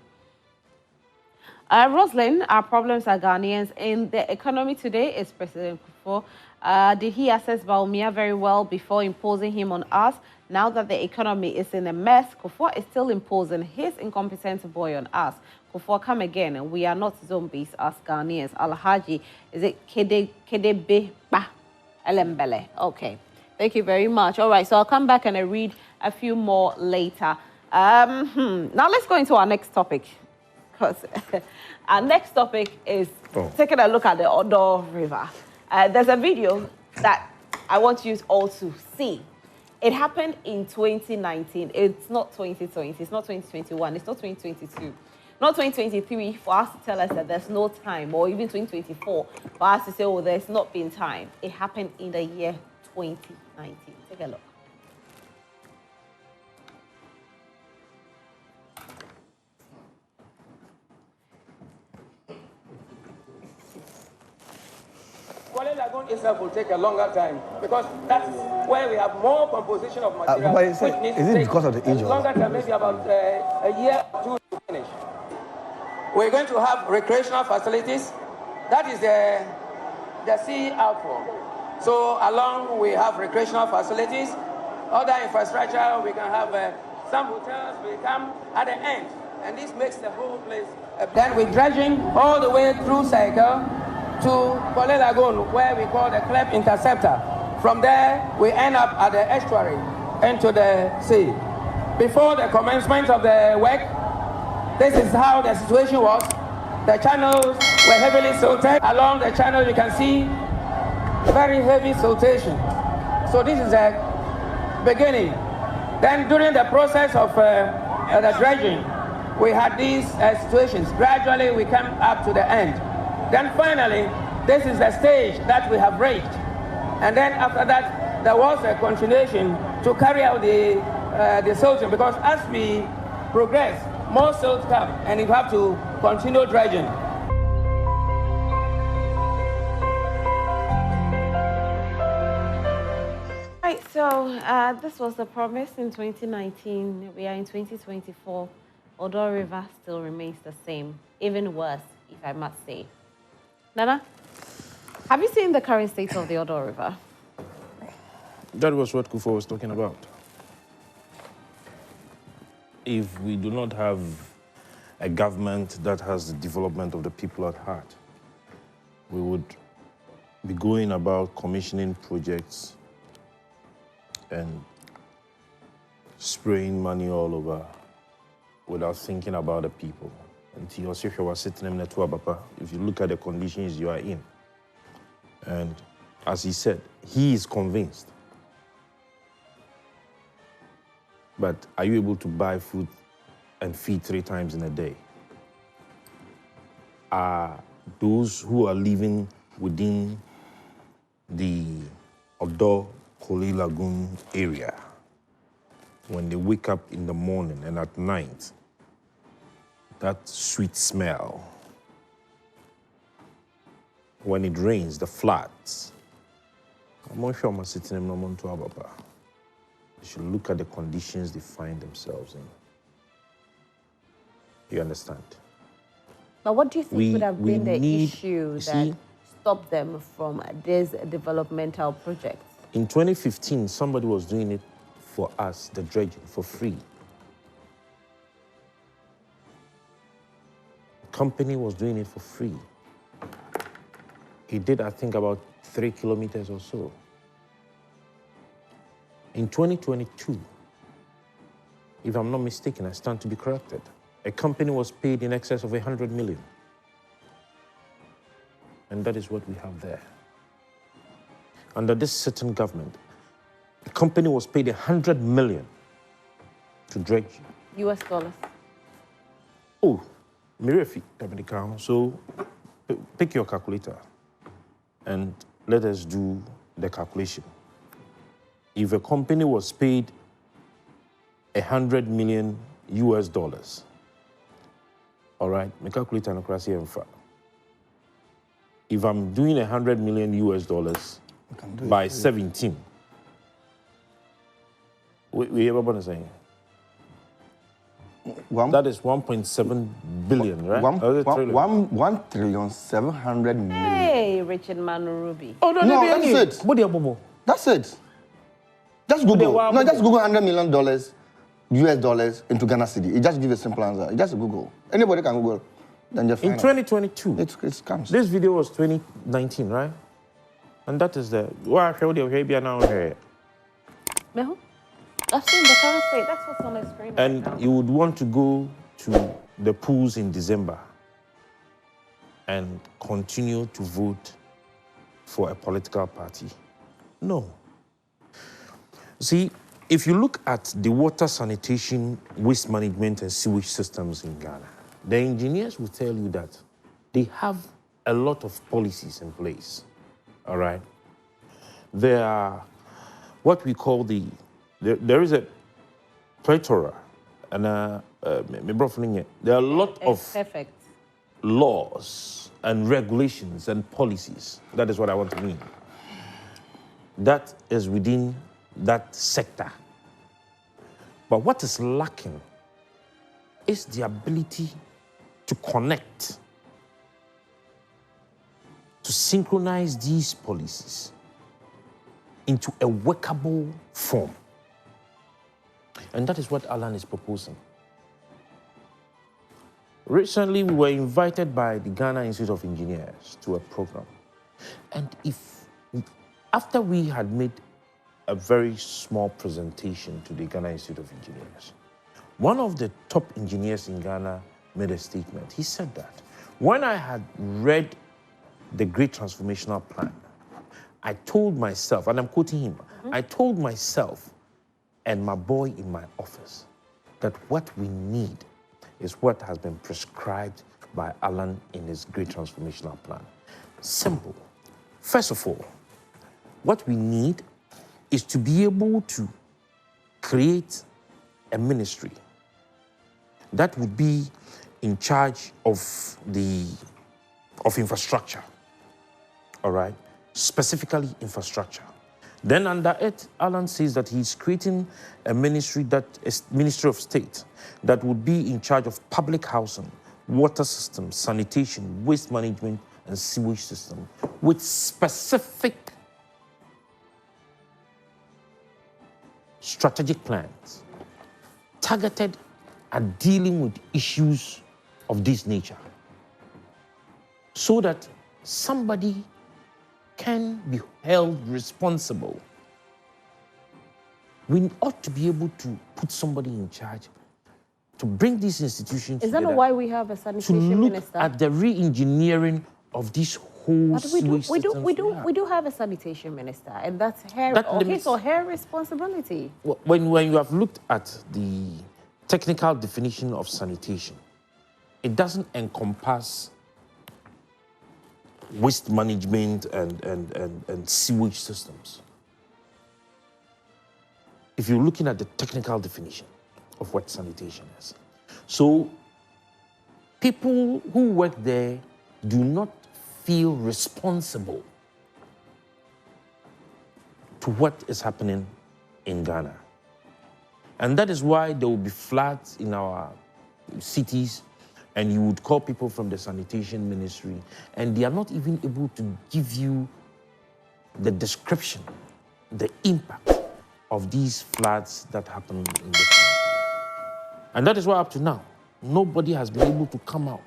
Rosalind, our problems are Ghanaians in the economy today is President Kufuor. Did he assess Bawumia very well before imposing him on us? Now that the economy is in a mess, Kufuor is still imposing his incompetent boy on us. Kufuor, come again, and we are not zombies as Ghanaians. Alhaji, is it Kedebe Ba Elembele? Okay, thank you very much. All right, so I'll come back and I'll read a few more later. Now let's go into our next topic. Because our next topic is taking a look at the Odaw River. There's a video that I want you all to see. It happened in 2019. It's not 2020. It's not 2021. It's not 2022. Not 2023 for us to tell us that there's no time, or even 2024 for us to say, oh, there's not been time. It happened in the year 2019. Take a look. Kuala Lagoon itself will take a longer time because that's where we have more composition of material. Is it because of the age? Longer time, maybe about a year or two to finish. We're going to have recreational facilities. That is the sea outfall. So along we have recreational facilities. Other infrastructure, we can have some hotels will come at the end. And this makes the whole place. Then we're dredging all the way through Cycle to Kuala Lagoon, where we call the Clep Interceptor. From there, we end up at the estuary into the sea. Before the commencement of the work, this is how the situation was. The channels were heavily silted. Along the channel, you can see very heavy siltation. So this is the beginning. Then during the process of the dredging, we had these situations. Gradually, we come up to the end. Then finally, this is the stage that we have reached. And then after that, there was a continuation to carry out the silting, because as we progress, more silt come, and you have to continue dredging. Right, so this was the promise in 2019. We are in 2024. Odaw River still remains the same, even worse, if I must say. Nana, have you seen the current state of the Odaw River? That was what Kufuor was talking about. If we do not have a government that has the development of the people at heart, we would be going about commissioning projects and spraying money all over without thinking about the people. Until if you were sitting in the if you look at the conditions you are in. And as he said, he is convinced. But are you able to buy food and feed 3 times in a day? Are those who are living within the Odaw Lagoon area, when they wake up in the morning and at night, that sweet smell when it rains, the floods, I'm not sure I'm sitting in no to Ababa. They should look at the conditions they find themselves in. You understand? But what do you think would have been the need, issue see, that stopped them from these developmental projects? In 2015, somebody was doing it for us, the dredging, for free. The company was doing it for free. He did, I think, about 3 kilometers or so. In 2022, if I'm not mistaken, I stand to be corrected, a company was paid in excess of 100 million. And that is what we have there. Under this certain government, the company was paid 100 million to dredge. US dollars. Oh, Mirifi, so pick your calculator and let us do the calculation. If a company was paid 100 million US dollars, all right, my calculator and if I'm doing 100 million US dollars by 17, we ever want to say? That is 1.7 billion, right? 1,700,000,000. Hey, Richard Manu Ruby. Oh, no, that's it. That's it. Just Google. No, just Google $100 million US dollars into Ghana city. It just gives a simple answer. It just Google. Anybody can Google. Then just in 2022, it comes. This video was 2019, right? And that is the why I showed you now here. I've seen the current state. That's what's on the screen. And right now. you would want to go to the polls in December and continue to vote for a political party. No. See, if you look at the water, sanitation, waste management, and sewage systems in Ghana, the engineers will tell you that they have a lot of policies in place, all right? There are what we call there is a plethora, and there are a lot of laws and regulations and policies. That is what I want to mean. That is within that sector. But what is lacking is the ability to connect, to synchronize these policies into a workable form. And that is what Alan is proposing. Recently, we were invited by the Ghana Institute of Engineers to a program. And after we had made a very small presentation to the Ghana Institute of Engineers, one of the top engineers in Ghana made a statement. He said that when I had read the Great Transformational Plan, I told myself, and I'm quoting him, I told myself and my boy in my office that what we need is what has been prescribed by Alan in his Great Transformational Plan. Simple. First of all, what we need is to be able to create a ministry that would be in charge of infrastructure, all right? Specifically infrastructure. Then under it, Alan says that he's creating a ministry that is Ministry of State that would be in charge of public housing, water systems, sanitation, waste management, and sewage system with specific strategic plans targeted at dealing with issues of this nature so that somebody can be held responsible. We ought to be able to put somebody in charge to bring these institutions together. Is that why we have a sanitation to look minister? at the re-engineering of this whole sewage we systems do have a sanitation minister, and that's her. So her responsibility. When you have looked at the technical definition of sanitation, it doesn't encompass waste management and sewage systems. If you're looking at the technical definition of what sanitation is. So people who work there do not feel responsible to what is happening in Ghana. And that is why there will be floods in our cities, and you would call people from the sanitation ministry, and they are not even able to give you the description, the impact of these floods that happen in the country. And that is why up to now, nobody has been able to come out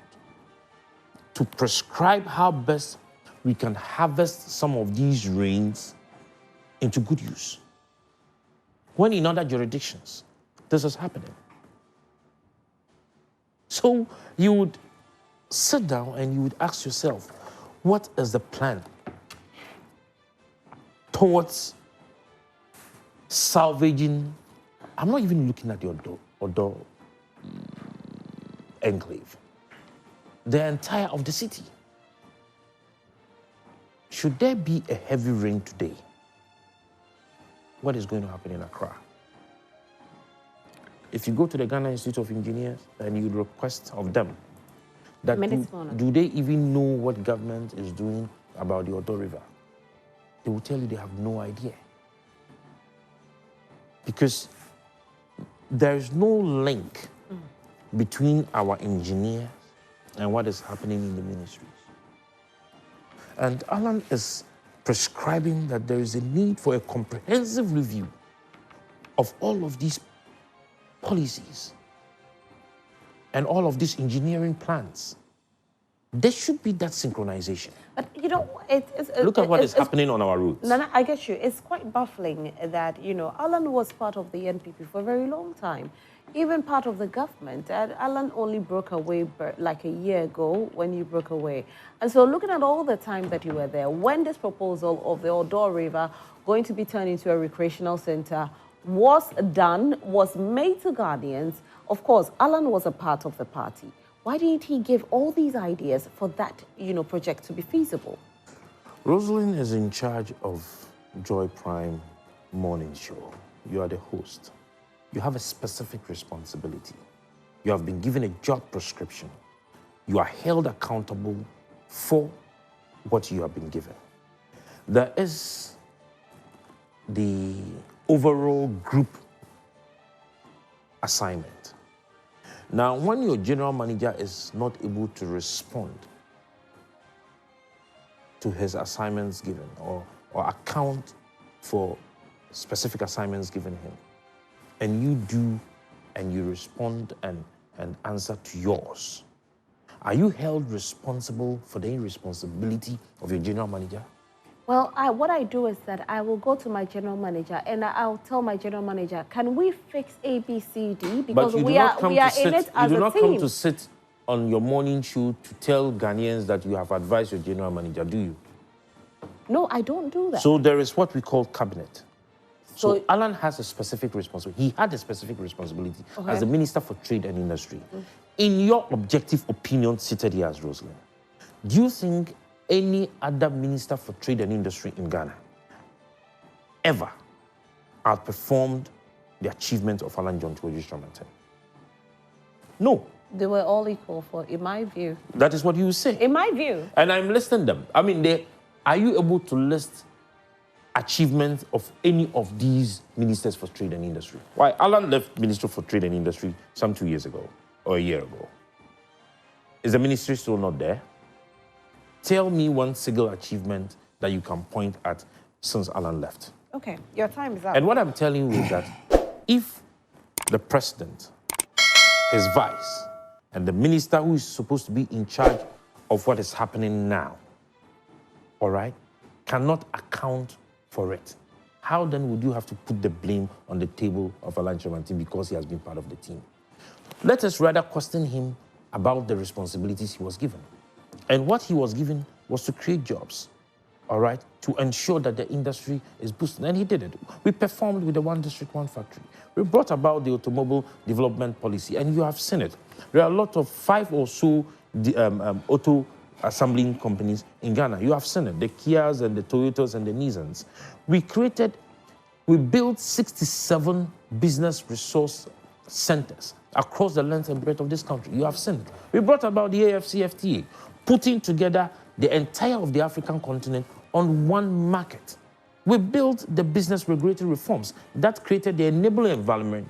to prescribe how best we can harvest some of these rains into good use. When in other jurisdictions, this is happening. So you would sit down and you would ask yourself, what is the plan towards salvaging? I'm not even looking at the Odaw enclave, the entire of the city. Should there be a heavy rain today, what is going to happen in Accra? If you go to the Ghana Institute of Engineers and you request of them that do they even know what government is doing about the Odaw River, they will tell you they have no idea. Because there is no link between our engineers and what is happening in the ministries. And Alan is prescribing that there is a need for a comprehensive review of all of these policies and all of these engineering plans. There should be that synchronization. But you know, look at what is happening on our roads. Nana, I get you. It's quite baffling that, you know, Alan was part of the NPP for a very long time, even part of the government. And Alan only broke away like a year ago when you broke away. And so looking at all the time that you were there, when this proposal of the Odaw River going to be turned into a recreational center was done, was made to Ghanaians, of course, Alan was a part of the party. Why didn't he give all these ideas for that, you know, project to be feasible? Rosalind is in charge of Joy Prime Morning Show. You are the host. You have a specific responsibility. You have been given a job prescription. You are held accountable for what you have been given. There is the overall group assignment. Now, when your general manager is not able to respond to his assignments given or account for specific assignments given him, and you do and you respond and answer to yours, are you held responsible for the irresponsibility of your general manager? Well, what I do is that I will go to my general manager and I'll tell my general manager, can we fix A, B, C, D? Because we are in it as a team. You do not come to sit on your morning show to tell Ghanaians that you have advised your general manager, do you? No, I don't do that. So there is what we call cabinet. So Alan has a specific responsibility. He had a specific responsibility as the Minister for Trade and Industry. In your objective opinion, seated here as Rosalind, do you think any other Minister for Trade and Industry in Ghana ever outperformed the achievement of Alan John Tuoji Stramanten? No. They were all equal, in my view. That is what you say. In my view. And I'm listing them. I mean, are you able to list achievements of any of these ministers for trade and industry? Why? Alan left Minister for Trade and Industry some 2 years ago or a year ago. Is the ministry still not there? Tell me one single achievement that you can point at since Alan left. Okay, your time is up. And what I'm telling you is that if the president, his vice, and the minister who is supposed to be in charge of what is happening now, all right, cannot account for it, how then would you have to put the blame on the table of Alan Stramanten because he has been part of the team? Let us rather question him about the responsibilities he was given. And what he was given was to create jobs, all right, to ensure that the industry is boosted. And he did it. We performed with the One District, One Factory. We brought about the automobile development policy, and you have seen it. There are a lot of 5 or so auto assembling companies in Ghana. You have seen it, the Kias and the Toyotas and the Nissans. We built 67 business resource centers across the length and breadth of this country. You have seen it. We brought about the AFCFTA, putting together the entire of the African continent on one market. We built the business regulatory reforms that created the enabling environment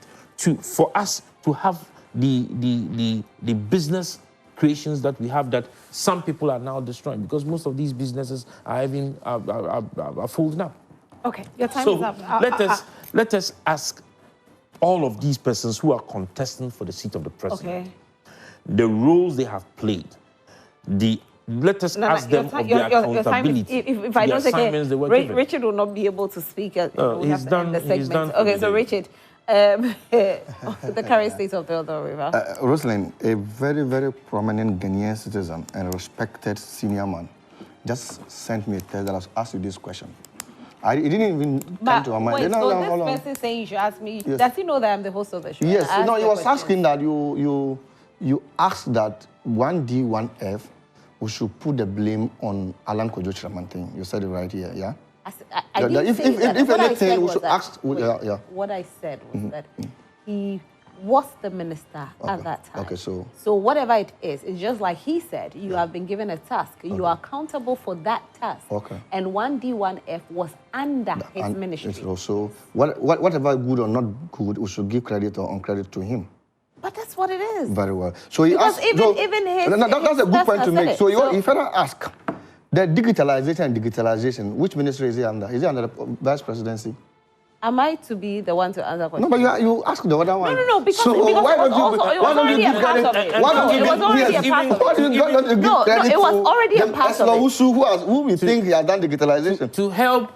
for us to have the business creations that we have that some people are now destroying, because most of these businesses are folding up. Okay, your time So is up. let us ask all of these persons who are contesting for the seat of the president, the roles they have played. Let us ask them of their accountability. If I don't take it, Richard will not be able to speak. He's done. Okay, so Richard, the current state of the Odaw River. Rosalind, a very, very prominent Ghanaian citizen and respected senior man, just sent me a text that I was asked you this question. It didn't even come to our mind. Wait, so this person saying you should ask me, does he know that I'm the host of the show? Yes, no, he was asking that you asked that 1D, 1F, we should put the blame on Alan Kojo Chiramantin. You said it right here, yeah? I didn't say that. If anything, we should ask... What I said was that he was the minister at that time. Okay, so whatever it is, it's just like he said, you have been given a task. You are accountable for that task. Okay. And 1D, 1F was under his ministry. So whatever good or not good, we should give credit or uncredit to him. But that's what it is. Very well. So he because asked... even his... That's a good point to make. So he further asked, the digitalization, which ministry is he under? Is he under the vice presidency? Am I to be the one to answer questions? No, but you ask the other one. No, because it was already a part of it. It was already a part of it. Who we think he has done digitalization? To help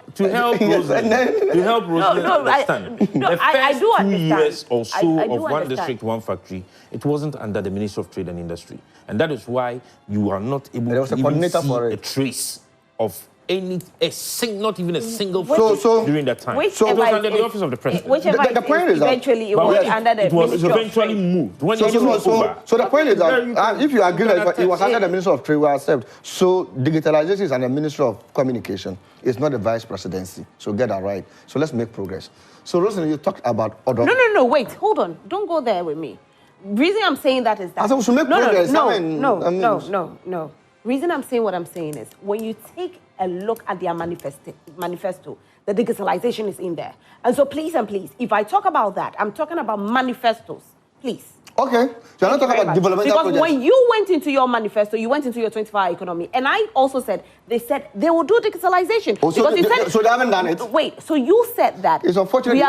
Rosemary understand. The first 2 years or so of One District, One Factory, it wasn't under the Ministry of Trade and Industry. And that is why you are not able to even see a trace of not even a single photo during that time. So it was under the office of the president. The point is eventually it was under the Ministry of Trade. It was eventually moved. So the point is that if you agree that it was under the Ministry of Trade, we accept. So digitalization is under the Ministry of Communication. It's not the vice presidency. So get that right. So let's make progress. So Rosemary, you talked about Odaw. No, wait, hold on. Don't go there with me. Reason I'm saying that is that... I said we should make progress. No. Reason I'm saying what I'm saying is, when you take a look at their manifesto, the digitalization is in there. And so please, if I talk about that, I'm talking about manifestos, please. Okay. So you're not talking about developmental projects. Because when you went into your manifesto, you went into your 24-hour economy. And I also said, they said they will do digitalization. Oh, so they haven't done it? Wait, so you said that. It's unfortunate you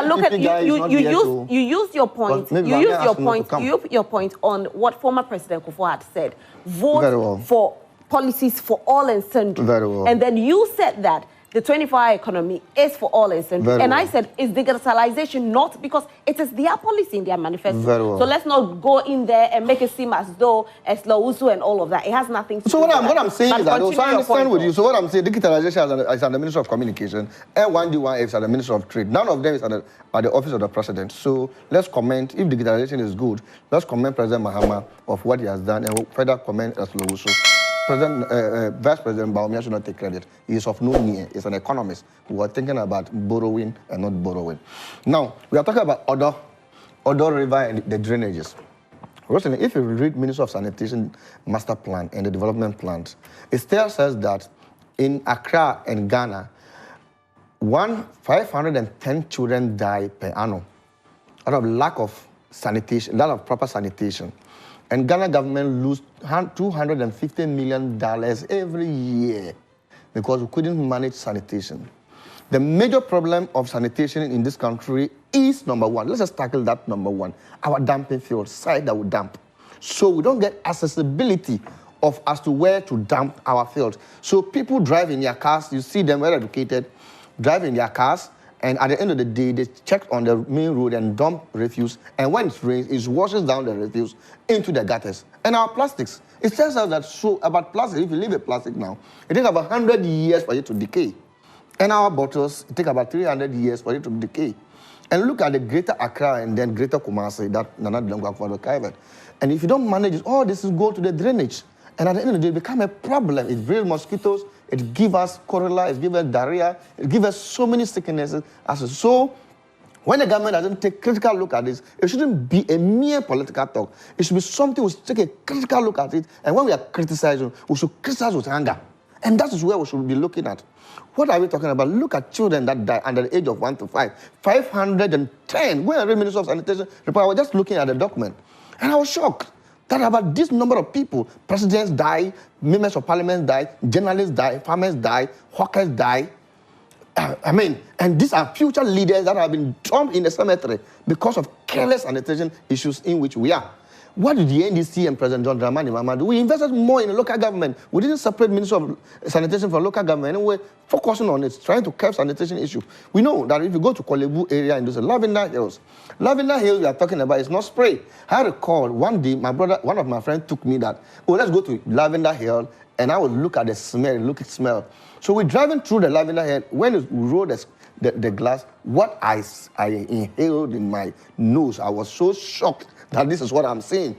used your point. You used your point on what former President Kufuor had said. Vote for policies for all and sundry. Very well. And then you said that the 24-hour economy is for all and sundry. I said, is digitalization not? Because it is their policy in their manifesto. So let's not go in there and make it seem as though Eslawusu and all of that. It has nothing to do with that. So what I'm saying is that, so I understand with you. So what I'm saying, digitalization is under the Ministry of Communication, and 1D, 1F is under the Ministry of Trade. None of them is under the Office of the President. So let's comment, if digitalization is good, let's comment President Mahama of what he has done, and we'll further comment Eslawusu. Vice President Bawumia should not take credit. He is of no near. He's an economist who are thinking about borrowing and not borrowing. Now, we are talking about Odaw River and the drainages. Rosemary, if you read Ministry of Sanitation Master Plan and the Development Plans, it still says that in Accra and Ghana, 510 children die per annum out of lack of sanitation, lack of proper sanitation. And Ghana government lose $250 million every year because we couldn't manage sanitation. The major problem of sanitation in this country is number one. Let's just tackle that number one. Our dumping field, site that we dump. So we don't get accessibility as to where to dump our fields. So people drive in their cars, you see them well educated, drive in their cars, and at the end of the day, they check on the main road and dump refuse. And when it rains, it washes down the refuse into the gutters. And our plastics, it tells us that about plastic, if you leave a plastic now, it takes about 100 years for it to decay. And our bottles, it takes about 300 years for it to decay. And look at the Greater Accra and then Greater Kumasi that Nana Dlengwa covered. And if you don't manage it, all this will go to the drainage. And at the end of the day, it becomes a problem. It breeds mosquitoes, it gives us cholera, it gives us diarrhea, it gives us so many sicknesses. So when the government doesn't take a critical look at this, it shouldn't be a mere political talk. It should be something we should take a critical look at it. And when we are criticizing, we should criticize with anger. And that is where we should be looking at. What are we talking about? Look at children that die under the age of 1 to 5. 510. When I read Minister of Sanitation report, I was just looking at the document. And I was shocked that about this number of people, presidents die, members of parliament die, journalists die, farmers die, hawkers die. And these are future leaders that have been dumped in the cemetery because of careless sanitation issues in which we are. What did the NDC and President John Dramani Mahama do? We invested more in the local government. We didn't separate Minister of Sanitation from local government. And we're focusing on it, trying to curb sanitation issues. We know that if you go to Kolebu area and there's a Lavender Hills we are talking about is not spray. I recall one day, one of my friends took me that, let's go to Lavender Hill and I will look at the smell, So we're driving through the Lavender Hill. When we rolled the glass, what I inhaled in my nose, I was so shocked that this is what I'm saying.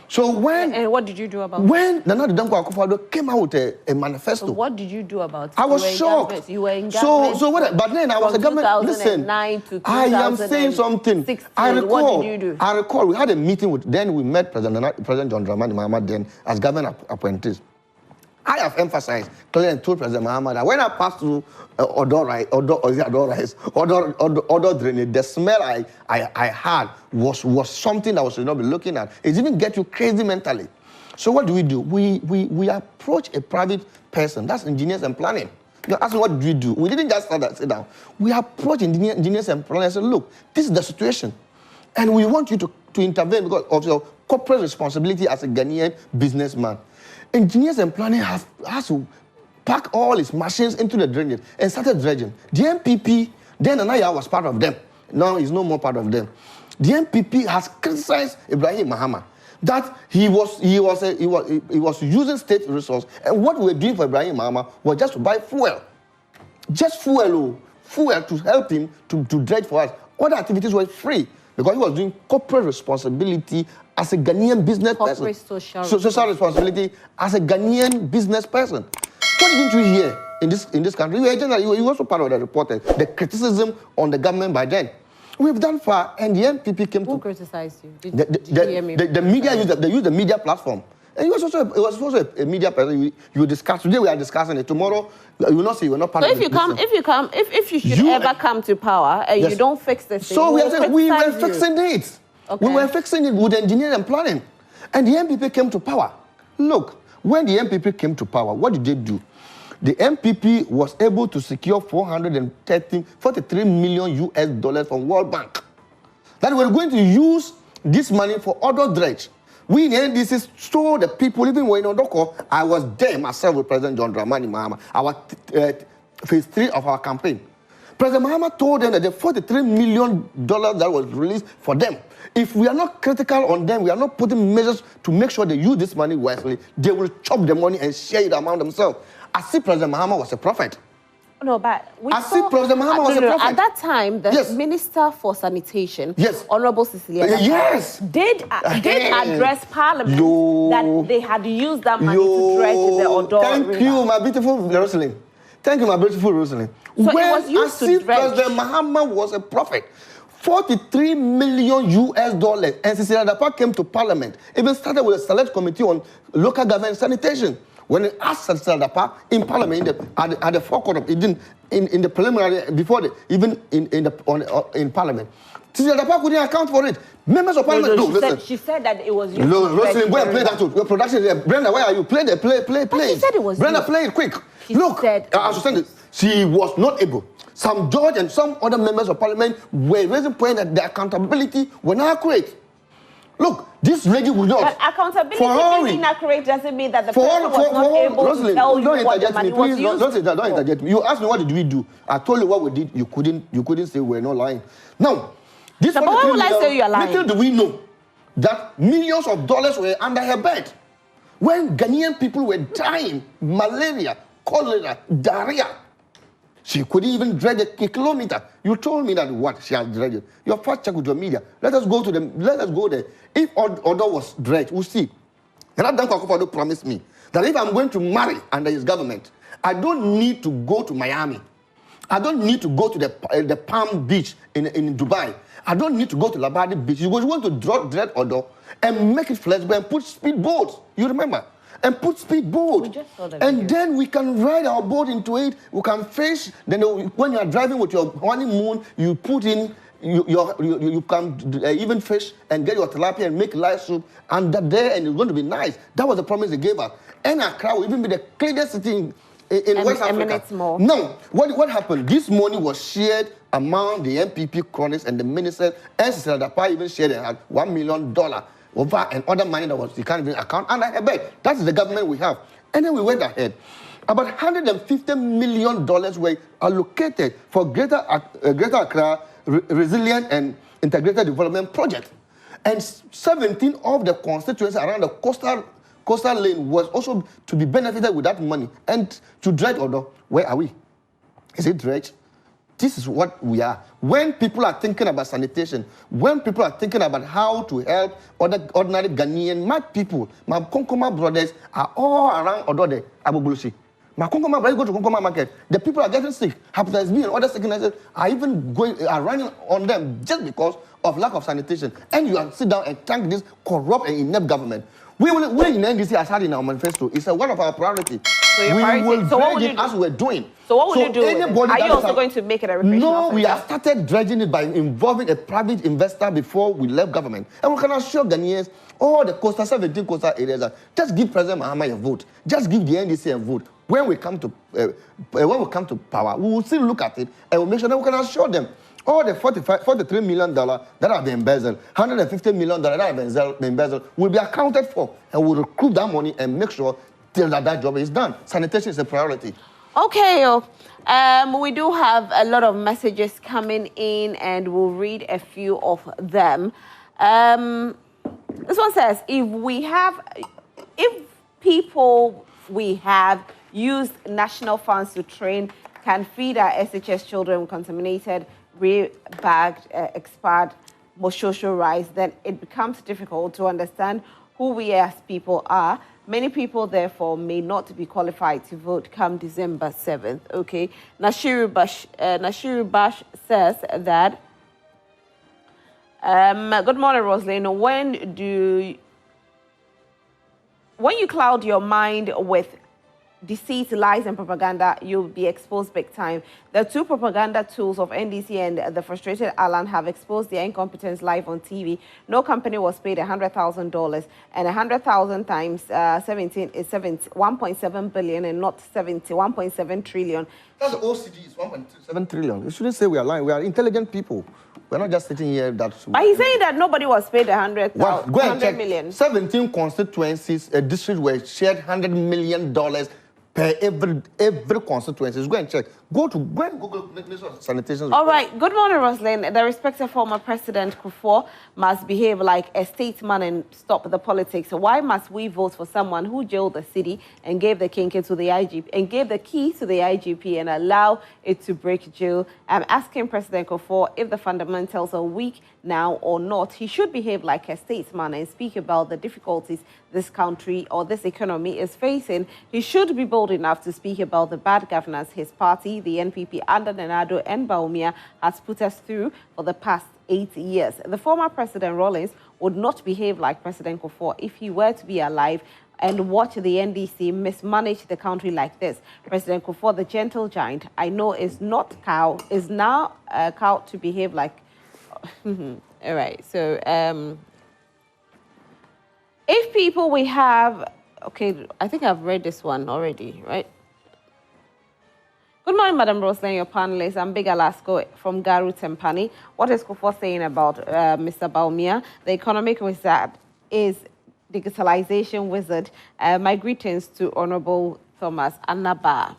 So when... And what did you do about it? When Nana Dankwa Akufo-Addo came out with a manifesto... So what did you do about it? I was shocked. You were in government. But then I was a government... Listen, I am saying something. I recall, what did you do? I recall we had a meeting with... Then we met President John Dramani Mahama then as government appointees. I have emphasized clearly and told President Mahama that when I passed through Odaw drainage, the smell I had was something that we should not be looking at. It even get you crazy mentally. So what do? We approach a private person, that's engineers and planning. You're asking what do we do? We didn't just sit down. We approach engineers and planning and say, look, this is the situation. And we want you to intervene because of your corporate responsibility as a Ghanaian businessman. Engineers and planning has to pack all its machines into the drainage and started dredging. The MPP, then Anaya was part of them. Now he's no more part of them. The MPP has criticized Ibrahim Mahama that he was using state resources, and what we were doing for Ibrahim Mahama was just to buy fuel. Just fuel to help him to dredge for us. Other activities were free because he was doing corporate responsibility as a Ghanaian business person. Social responsibility as a Ghanaian business person. What didn't you hear in this country? You were also part of the report, the criticism on the government by then. We've done far, and the MPP came Who to... criticized you? Did you hear me? The media used the media platform. And it was also a media person. You discuss. Today we are discussing it. Tomorrow you will not see. You are not part of it. So if you should ever come to power and you don't fix this thing, so we were fixing it. Okay. We were fixing it with engineering and planning. And the MPP came to power. Look, when the MPP came to power, what did they do? The MPP was able to secure $43 million from World Bank. That we're going to use this money for other dredge. We in the NDC stole the people, even when in Odoko, I was there myself with President John Dramani Mahama, our phase 3 of our campaign. President Mahama told them that the $43 million that was released for them, if we are not critical on them, we are not putting measures to make sure they use this money wisely, they will chop the money and share it among themselves. I see President Mahama was a prophet. No, but President Mahama was a prophet. At that time, the Minister for Sanitation, Honorable Cecilia, did address Parliament that they had used that money to dredge the Odaw River. Thank you, my beautiful Rosalind. Thank you, my beautiful Rosalind. So it was used to dredge. President Mahama was a prophet. $43 million. And Cecilia Dapa came to Parliament. Even started with a select committee on local government sanitation. When it asked Cecilia Dapa in Parliament, at the forecourt of in the preliminary, before in Parliament, Cecilia Dapa couldn't account for it. Members of Parliament, she said that it was used. Rosalind, go and play that too. Your production is there. Brenda, where are you? Play. She said it was. Brenda, play it quick. Look, I understand it. She was not able. Some judge and some other members of Parliament were raising point that the accountability were not accurate. Look, this lady would not. But accountability being inaccurate doesn't mean that the person was not able to tell you what the money was used for. Don't interject me. You asked me what did we do. I told you what we did. You couldn't say we're not lying. Now, this but why would I say you are lying? Little do we know that millions of dollars were under her bed. When Ghanaian people were dying, malaria, cholera, diarrhea, she couldn't even dredge a kilometer. You told me that what she has dredged. Your first check with your media. Let us go there. If Odaw was dredged, we'll see. And Odaw Kufuor promised me that if I'm going to marry under his government, I don't need to go to Miami. I don't need to go to the Palm Beach in Dubai. I don't need to go to Labadi Beach. You want to dredge Odaw and make it flexible and put speedboats. You remember? and put speed boat. We just saw the and video. then we can ride our boat into it. We can fish. Then when you are driving with your honeymoon, you put in you can even fish and get your tilapia and make live soup under there, and it's going to be nice. That was the promise they gave us. And Accra will even be the cleanest city in West Africa. Minutes more. No, what happened? This money was shared among the MPP cronies and the ministers. And Sister Dapa even shared and had $1 million over and other money that was you can't even account. And I bet that's the government we have. And then we went ahead. About $150 million were allocated for Greater Accra Resilient and Integrated Development Project. And 17 of the constituencies around the coastal lane was also to be benefited with that money. And to dredge Odaw, where are we? Is it dredge? This is what we are. When people are thinking about sanitation, when people are thinking about how to help ordinary Ghanaian, my people, my Konkoma brothers are all around Odaw there, Abubulusi. My Konkoma brothers go to Konkoma market. The people are getting sick. Hepatitis B and other sicknesses are even running on them just because of lack of sanitation. And you sit down and thank this corrupt and inept government. We in NDC, as had in our manifesto, it's one of our priorities. So we will so dredge it as we're doing. So what would you do with it? Are you also going to make it a recreational No, we center? have started dredging it by involving a private investor before we left government. And we can assure Ghanaians, all the 17 coastal areas, just give President Mahama a vote. Just give the NDC a vote. When we come to power, we will still look at it and we'll make sure that we can assure them all the $43 million that have been embezzled, $150 million that have been embezzled will be accounted for, and we'll recruit that money and make sure till that job is done. Sanitation is a priority. Okay, we do have a lot of messages coming in, and we'll read a few of them. This one says, if people we have used national funds to train can feed our SHS children with contaminated, re-bagged, expired Moshosho rice, then it becomes difficult to understand who we as people are. Many people, therefore, may not be qualified to vote come December 7th. Okay. Nashiru Bash says that, good morning, Roslyn. When you cloud your mind with deceit, lies, and propaganda, you'll be exposed big time. The two propaganda tools of NDC and the frustrated Alan have exposed their incompetence live on TV. No company was paid $100,000, and 100,000 times 17 is 1.7 billion and not 1.7 trillion. That's the OCD is 1.7 trillion. You shouldn't say we are lying. We are intelligent people. We're not just sitting here. But he's saying that nobody was paid 100 million. 17 constituencies, a district were shared $100 million per every constituency. Go and check. Go and Google Minister of Sanitation. All right. Good morning, Roslyn. The respected former President Kufuor must behave like a statesman and stop the politics. Why must we vote for someone who jailed the city and gave the key to the IGP and gave the key to the IGP and allow it to break jail? I'm asking President Kufuor if the fundamentals are weak now or not. He should behave like a statesman and speak about the difficulties this country or this economy is facing. He should be bold enough to speak about the bad governance his party, the NPP, under Odaw and Bawumia, has put us through for the past 8 years. The former President Rawlings would not behave like President Kufuor if he were to be alive and watch the NDC mismanage the country like this. President Kufuor, the gentle giant, I know is now cow to behave like... All right, so... if people we have... Okay, I think I've read this one already, right? Good morning, Madam Roslyn, your panelists. I'm Big Alasko from Garu Tempani. What is Kufuor saying about Mr. Bawumia? The economic wizard is digitalization wizard. My greetings to Honorable Thomas Anaba.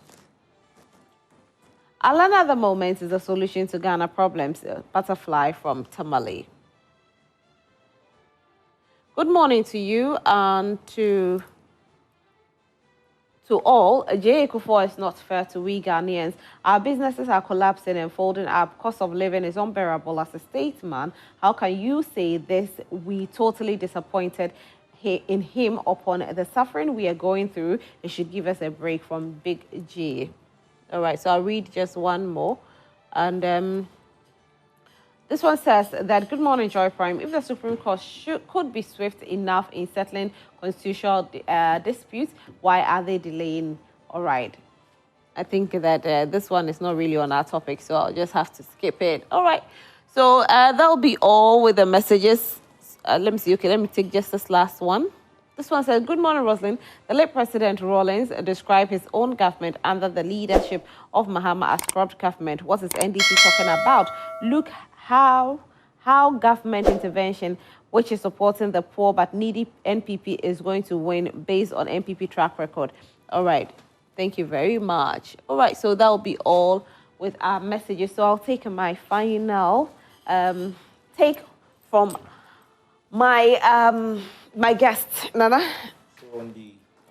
Alana at the moment is a solution to Ghana problems. Butterfly from Tamale. Good morning to you and to all. J.A. Kufuor is not fair to we Ghanaians. Our businesses are collapsing and folding up. Cost of living is unbearable. As a statesman, how can you say this? We totally disappointed in him upon the suffering we are going through. It should give us a break from Big G. All right, so I'll read just one more. And This one says that, good morning, Joy Prime. If the Supreme Court could be swift enough in settling constitutional disputes, why are they delaying? All right. I think that this one is not really on our topic, so I'll just have to skip it. All right. So that'll be all with the messages. Let me see. Okay, let me take just this last one. This one says, good morning, Rosalind. The late President Rawlings described his own government under the leadership of Mahama as corrupt government. What is NDP talking about? Look how government intervention, which is supporting the poor but needy NPP, is going to win based on NPP track record. All right. Thank you very much. All right, so that will be all with our messages. So I'll take my final take from my my guest, Nana. So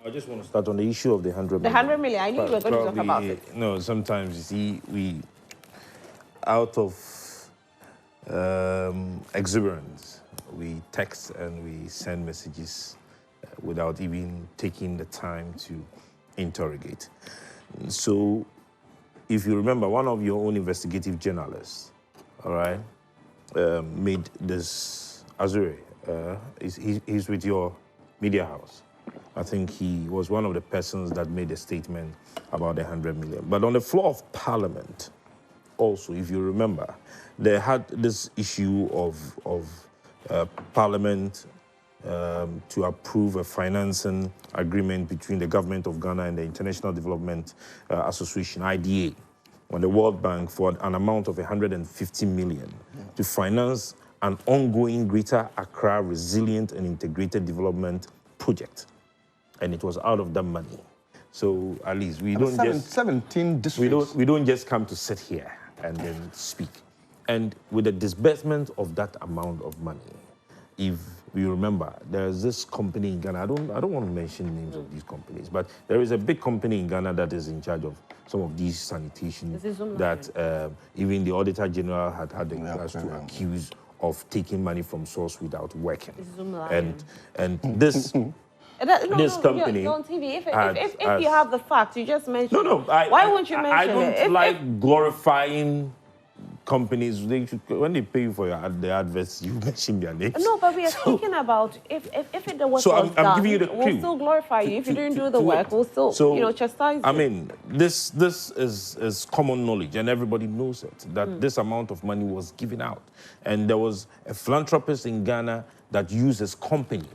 I just want to start on the issue of the 100 million. The 100 million. I knew you were going to talk about it. No, sometimes you see we, out of exuberance, we text and we send messages without even taking the time to interrogate. So, if you remember, one of your own investigative journalists, all right, made this Azure. He's with your media house. I think he was one of the persons that made a statement about the 100 million. But on the floor of Parliament, also, if you remember, they had this issue of Parliament to approve a financing agreement between the government of Ghana and the International Development Association, IDA, on the World Bank for an amount of 150 million to finance an ongoing Greater Accra Resilient and Integrated Development Project. And it was out of that money. So at least we don't 17 districts. We don't just come to sit here and then speak. And with the disbursement of that amount of money, if you remember, there's this company in Ghana. I don't want to mention names of these companies, but there is a big company in Ghana that is in charge of some of these sanitation that even the Auditor General had the guts to accuse of taking money from source without working. And this this company on TV. If you have the facts, you just mention. Why won't you mention I don't it? like glorifying companies. They should, when they pay you for the adverts, you mention their names. No, but we are speaking about if the work so was I'm done, giving you the clue. we'll still glorify you. If you didn't do the work, we'll still chastise you. I mean, this is common knowledge, and everybody knows it, that this amount of money was given out. And there was a philanthropist in Ghana that used his company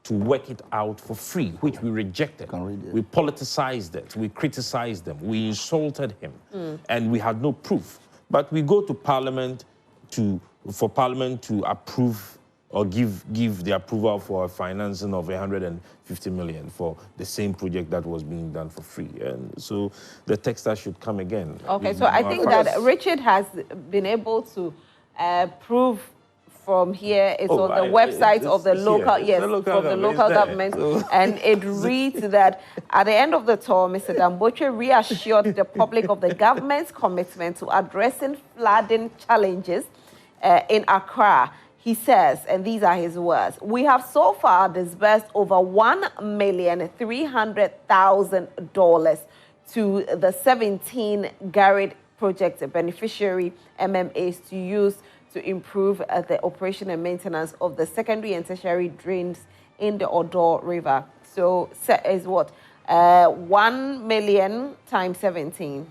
to work it out for free, which we rejected. We politicized it, we criticized them, we insulted him, and we had no proof. But we go to Parliament for Parliament to approve or give the approval for a financing of 150 million for the same project that was being done for free. And so the texter should come again. Okay, so I think that Richard has been able to prove from here. It's on the website of the local, the local government. And it reads that at the end of the tour, Mr. Damboche reassured the public of the government's commitment to addressing flooding challenges in Accra. He says, and these are his words, "We have so far disbursed over $1,300,000 to the 17 Garrett project beneficiary MMAs to use to improve the operation and maintenance of the secondary and tertiary drains in the Odaw River." So is what? 1 million times 17.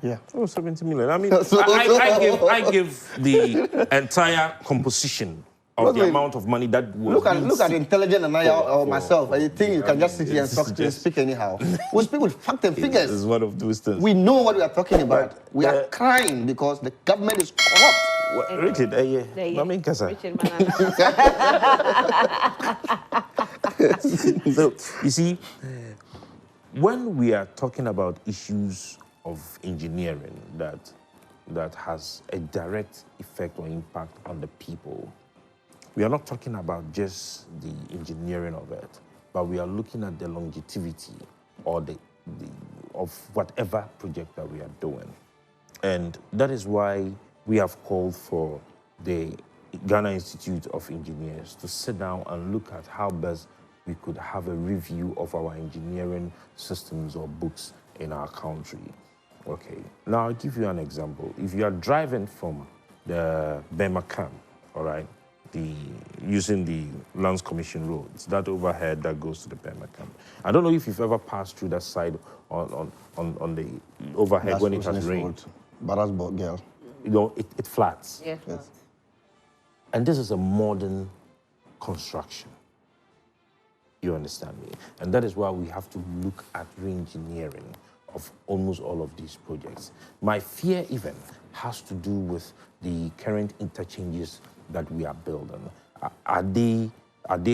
Yeah. Oh, 70 million. I mean, I give the entire composition of the amount of money that was Look at Intelligent and I or myself. I think you can just sit here and speak anyhow. We speak with fact and figures. This is one of those things. We know what we are talking about. We are crying because the government is corrupt. Richard, Richard So, you see, when we are talking about issues of engineering that has a direct effect or impact on the people, we are not talking about just the engineering of it, but we are looking at the longevity or of whatever project that we are doing. And that is why we have called for the Ghana Institute of Engineers to sit down and look at how best we could have a review of our engineering systems or books in our country. Okay, now I'll give you an example. If you are driving from the Burma camp, all right, using the Lands Commission roads, that overhead that goes to the Burma camp. I don't know if you've ever passed through that side on the overhead when it has rained. But that's girl. You know, it flats. Yes. And this is a modern construction. You understand me? And that is why we have to look at re-engineering of almost all of these projects. My fear even has to do with the current interchanges that we are building. Are they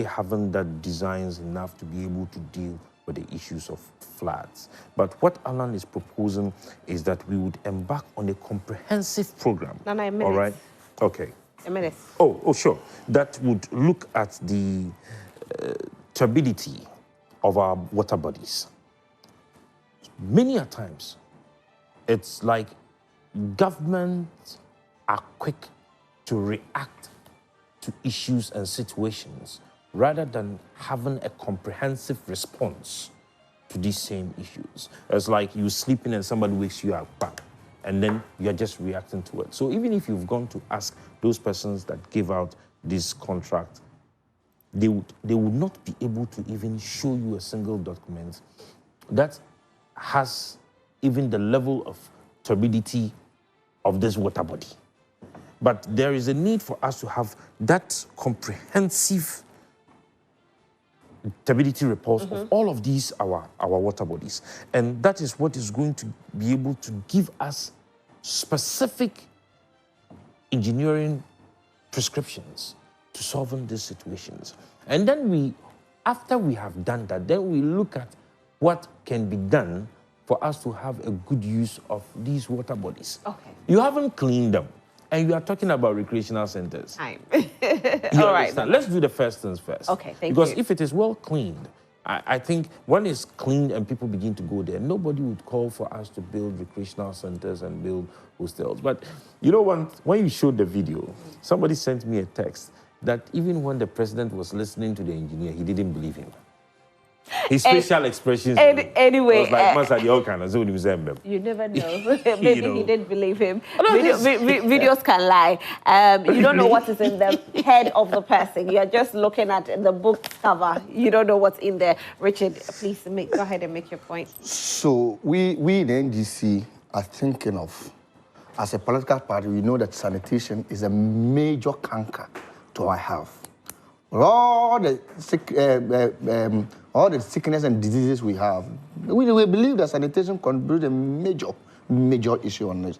having that designs enough to be able to deal with the issues of floods? But what Alan is proposing is that we would embark on a comprehensive program. No, a minute. All right? Okay. A minute. Oh, sure. That would look at the turbidity of our water bodies. Many a times, it's like governments are quick to react to issues and situations rather than having a comprehensive response to these same issues. It's like you sleeping and somebody wakes you up, and then you're just reacting to it. So even if you've gone to ask those persons that give out this contract, they would not be able to even show you a single document that has even the level of turbidity of this water body. But there is a need for us to have that comprehensive turbidity reports of all of these our water bodies. And that is what is going to be able to give us specific engineering prescriptions to solving these situations. And then after we have done that, then we look at what can be done for us to have a good use of these water bodies. Okay. You haven't cleaned them, and you are talking about recreational centers. Time. You All right. understand? Let's do the first things first. Okay, thank because you. if it is well cleaned, I think when it's cleaned and people begin to go there, nobody would call for us to build recreational centers and build hostels. But you know, when you showed the video, somebody sent me a text that even when the president was listening to the engineer, he didn't believe him. His facial expressions. Anyway, was like, "Must have the kind of zone." You never know. Maybe he didn't believe him. No, Videos can lie. You don't know what is in the head of the person. You're just looking at the book cover. You don't know what's in there. Richard, please go ahead and make your point. So we in the NDC are thinking of, as a political party, we know that sanitation is a major canker to our health. All the sickness and diseases we have, we believe that sanitation contributes a major issue on it.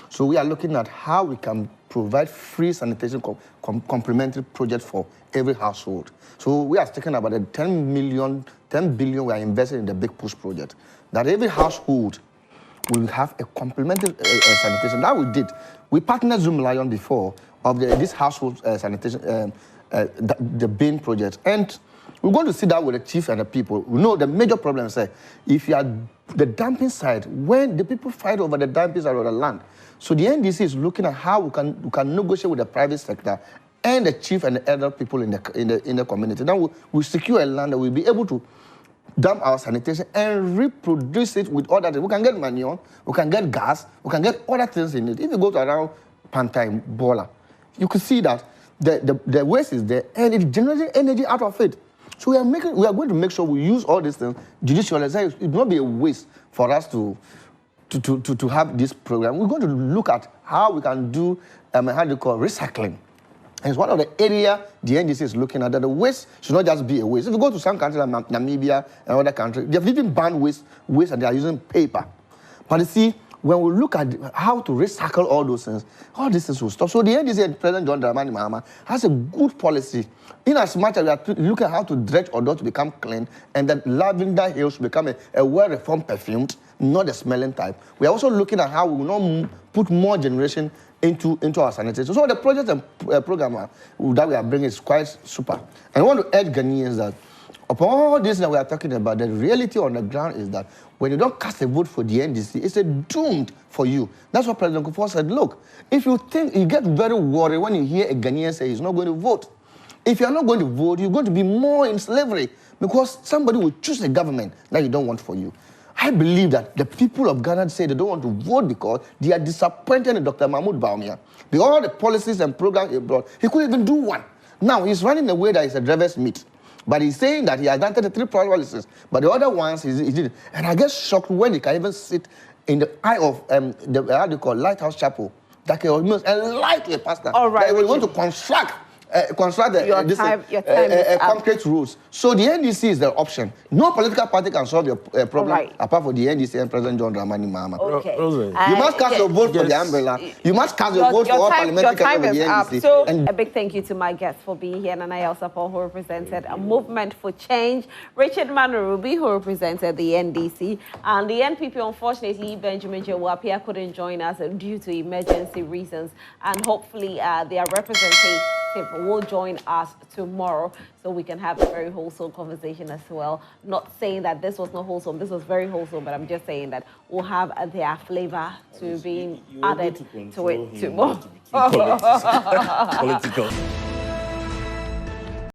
So we are looking at how we can provide free sanitation complementary project for every household. So we are thinking about the 10 billion we are investing in the Big Push project, that every household will have a complementary sanitation. That we did. We partnered Zoom Lion before of this household sanitation, the bin project. And we're going to sit down with the chief and the people. We know the major problem is that if you are the dumping side, when the people fight over the dumping side of the land. So the NDC is looking at how we can negotiate with the private sector and the chief and the elder people in the community. Now we secure a land that we'll be able to dump our sanitation and reproduce it with other things. We can get manure, we can get gas, we can get other things in it. If you go to around Pantime, Bola, you can see that the waste is there and it's generating energy out of it. So we are going to make sure we use all these things judicially. It will not be a waste for us to have this program. We're going to look at how we can do recycling. And it's one of the areas the NDC is looking at, that the waste should not just be a waste. If you go to some countries like Namibia and other countries, they've even banned waste and they are using paper. But you see, when we look at how to recycle all those things, all these things will stop. So the NDC and President John Dramani Mahama has a good policy in as much as we are looking at how to dredge Odaw to become clean and that lavender hills become a well-reformed perfumed, not a smelling type. We are also looking at how we will not put more generation into our sanitation. So the project and program that we are bringing is quite super. And I want to urge Ghanaians that upon all this that we are talking about, the reality on the ground is that when you don't cast a vote for the NDC, it's a doomed for you. That's what President Kufuor said. Look, if you think, you get very worried when you hear a Ghanaian say he's not going to vote. If you're not going to vote, you're going to be more in slavery because somebody will choose a government that you don't want for you. I believe that the people of Ghana say they don't want to vote because they are disappointed in Dr. Mahmoud Bawumia. All the policies and programs he brought, he couldn't even do one. Now he's running a way that is a driver's meat. But he's saying that he has granted the 3 policies, but the other ones he did. And I get shocked when he can even sit in the eye of the how do you call Lighthouse Chapel, that can almost and like a pastor. All right, that we want to construct your concrete rules. So the NDC is the option. No political party can solve your problem apart from the NDC and President John Dramani Mahama. Okay. You must cast your vote for the umbrella. You must cast your vote for all parliamentary candidates of the NDC. So a big thank you to my guests for being here. Nana Yelsapo, who represented a movement for change. Richard Manurubi, who represented the NDC. And the NPP, unfortunately, Benjamin Jawapia couldn't join us due to emergency reasons. And hopefully their representative will join us tomorrow so we can have a very wholesome conversation as well. Not saying that this was not wholesome, this was very wholesome, but I'm just saying that we'll have their flavor to being added to it tomorrow. Political.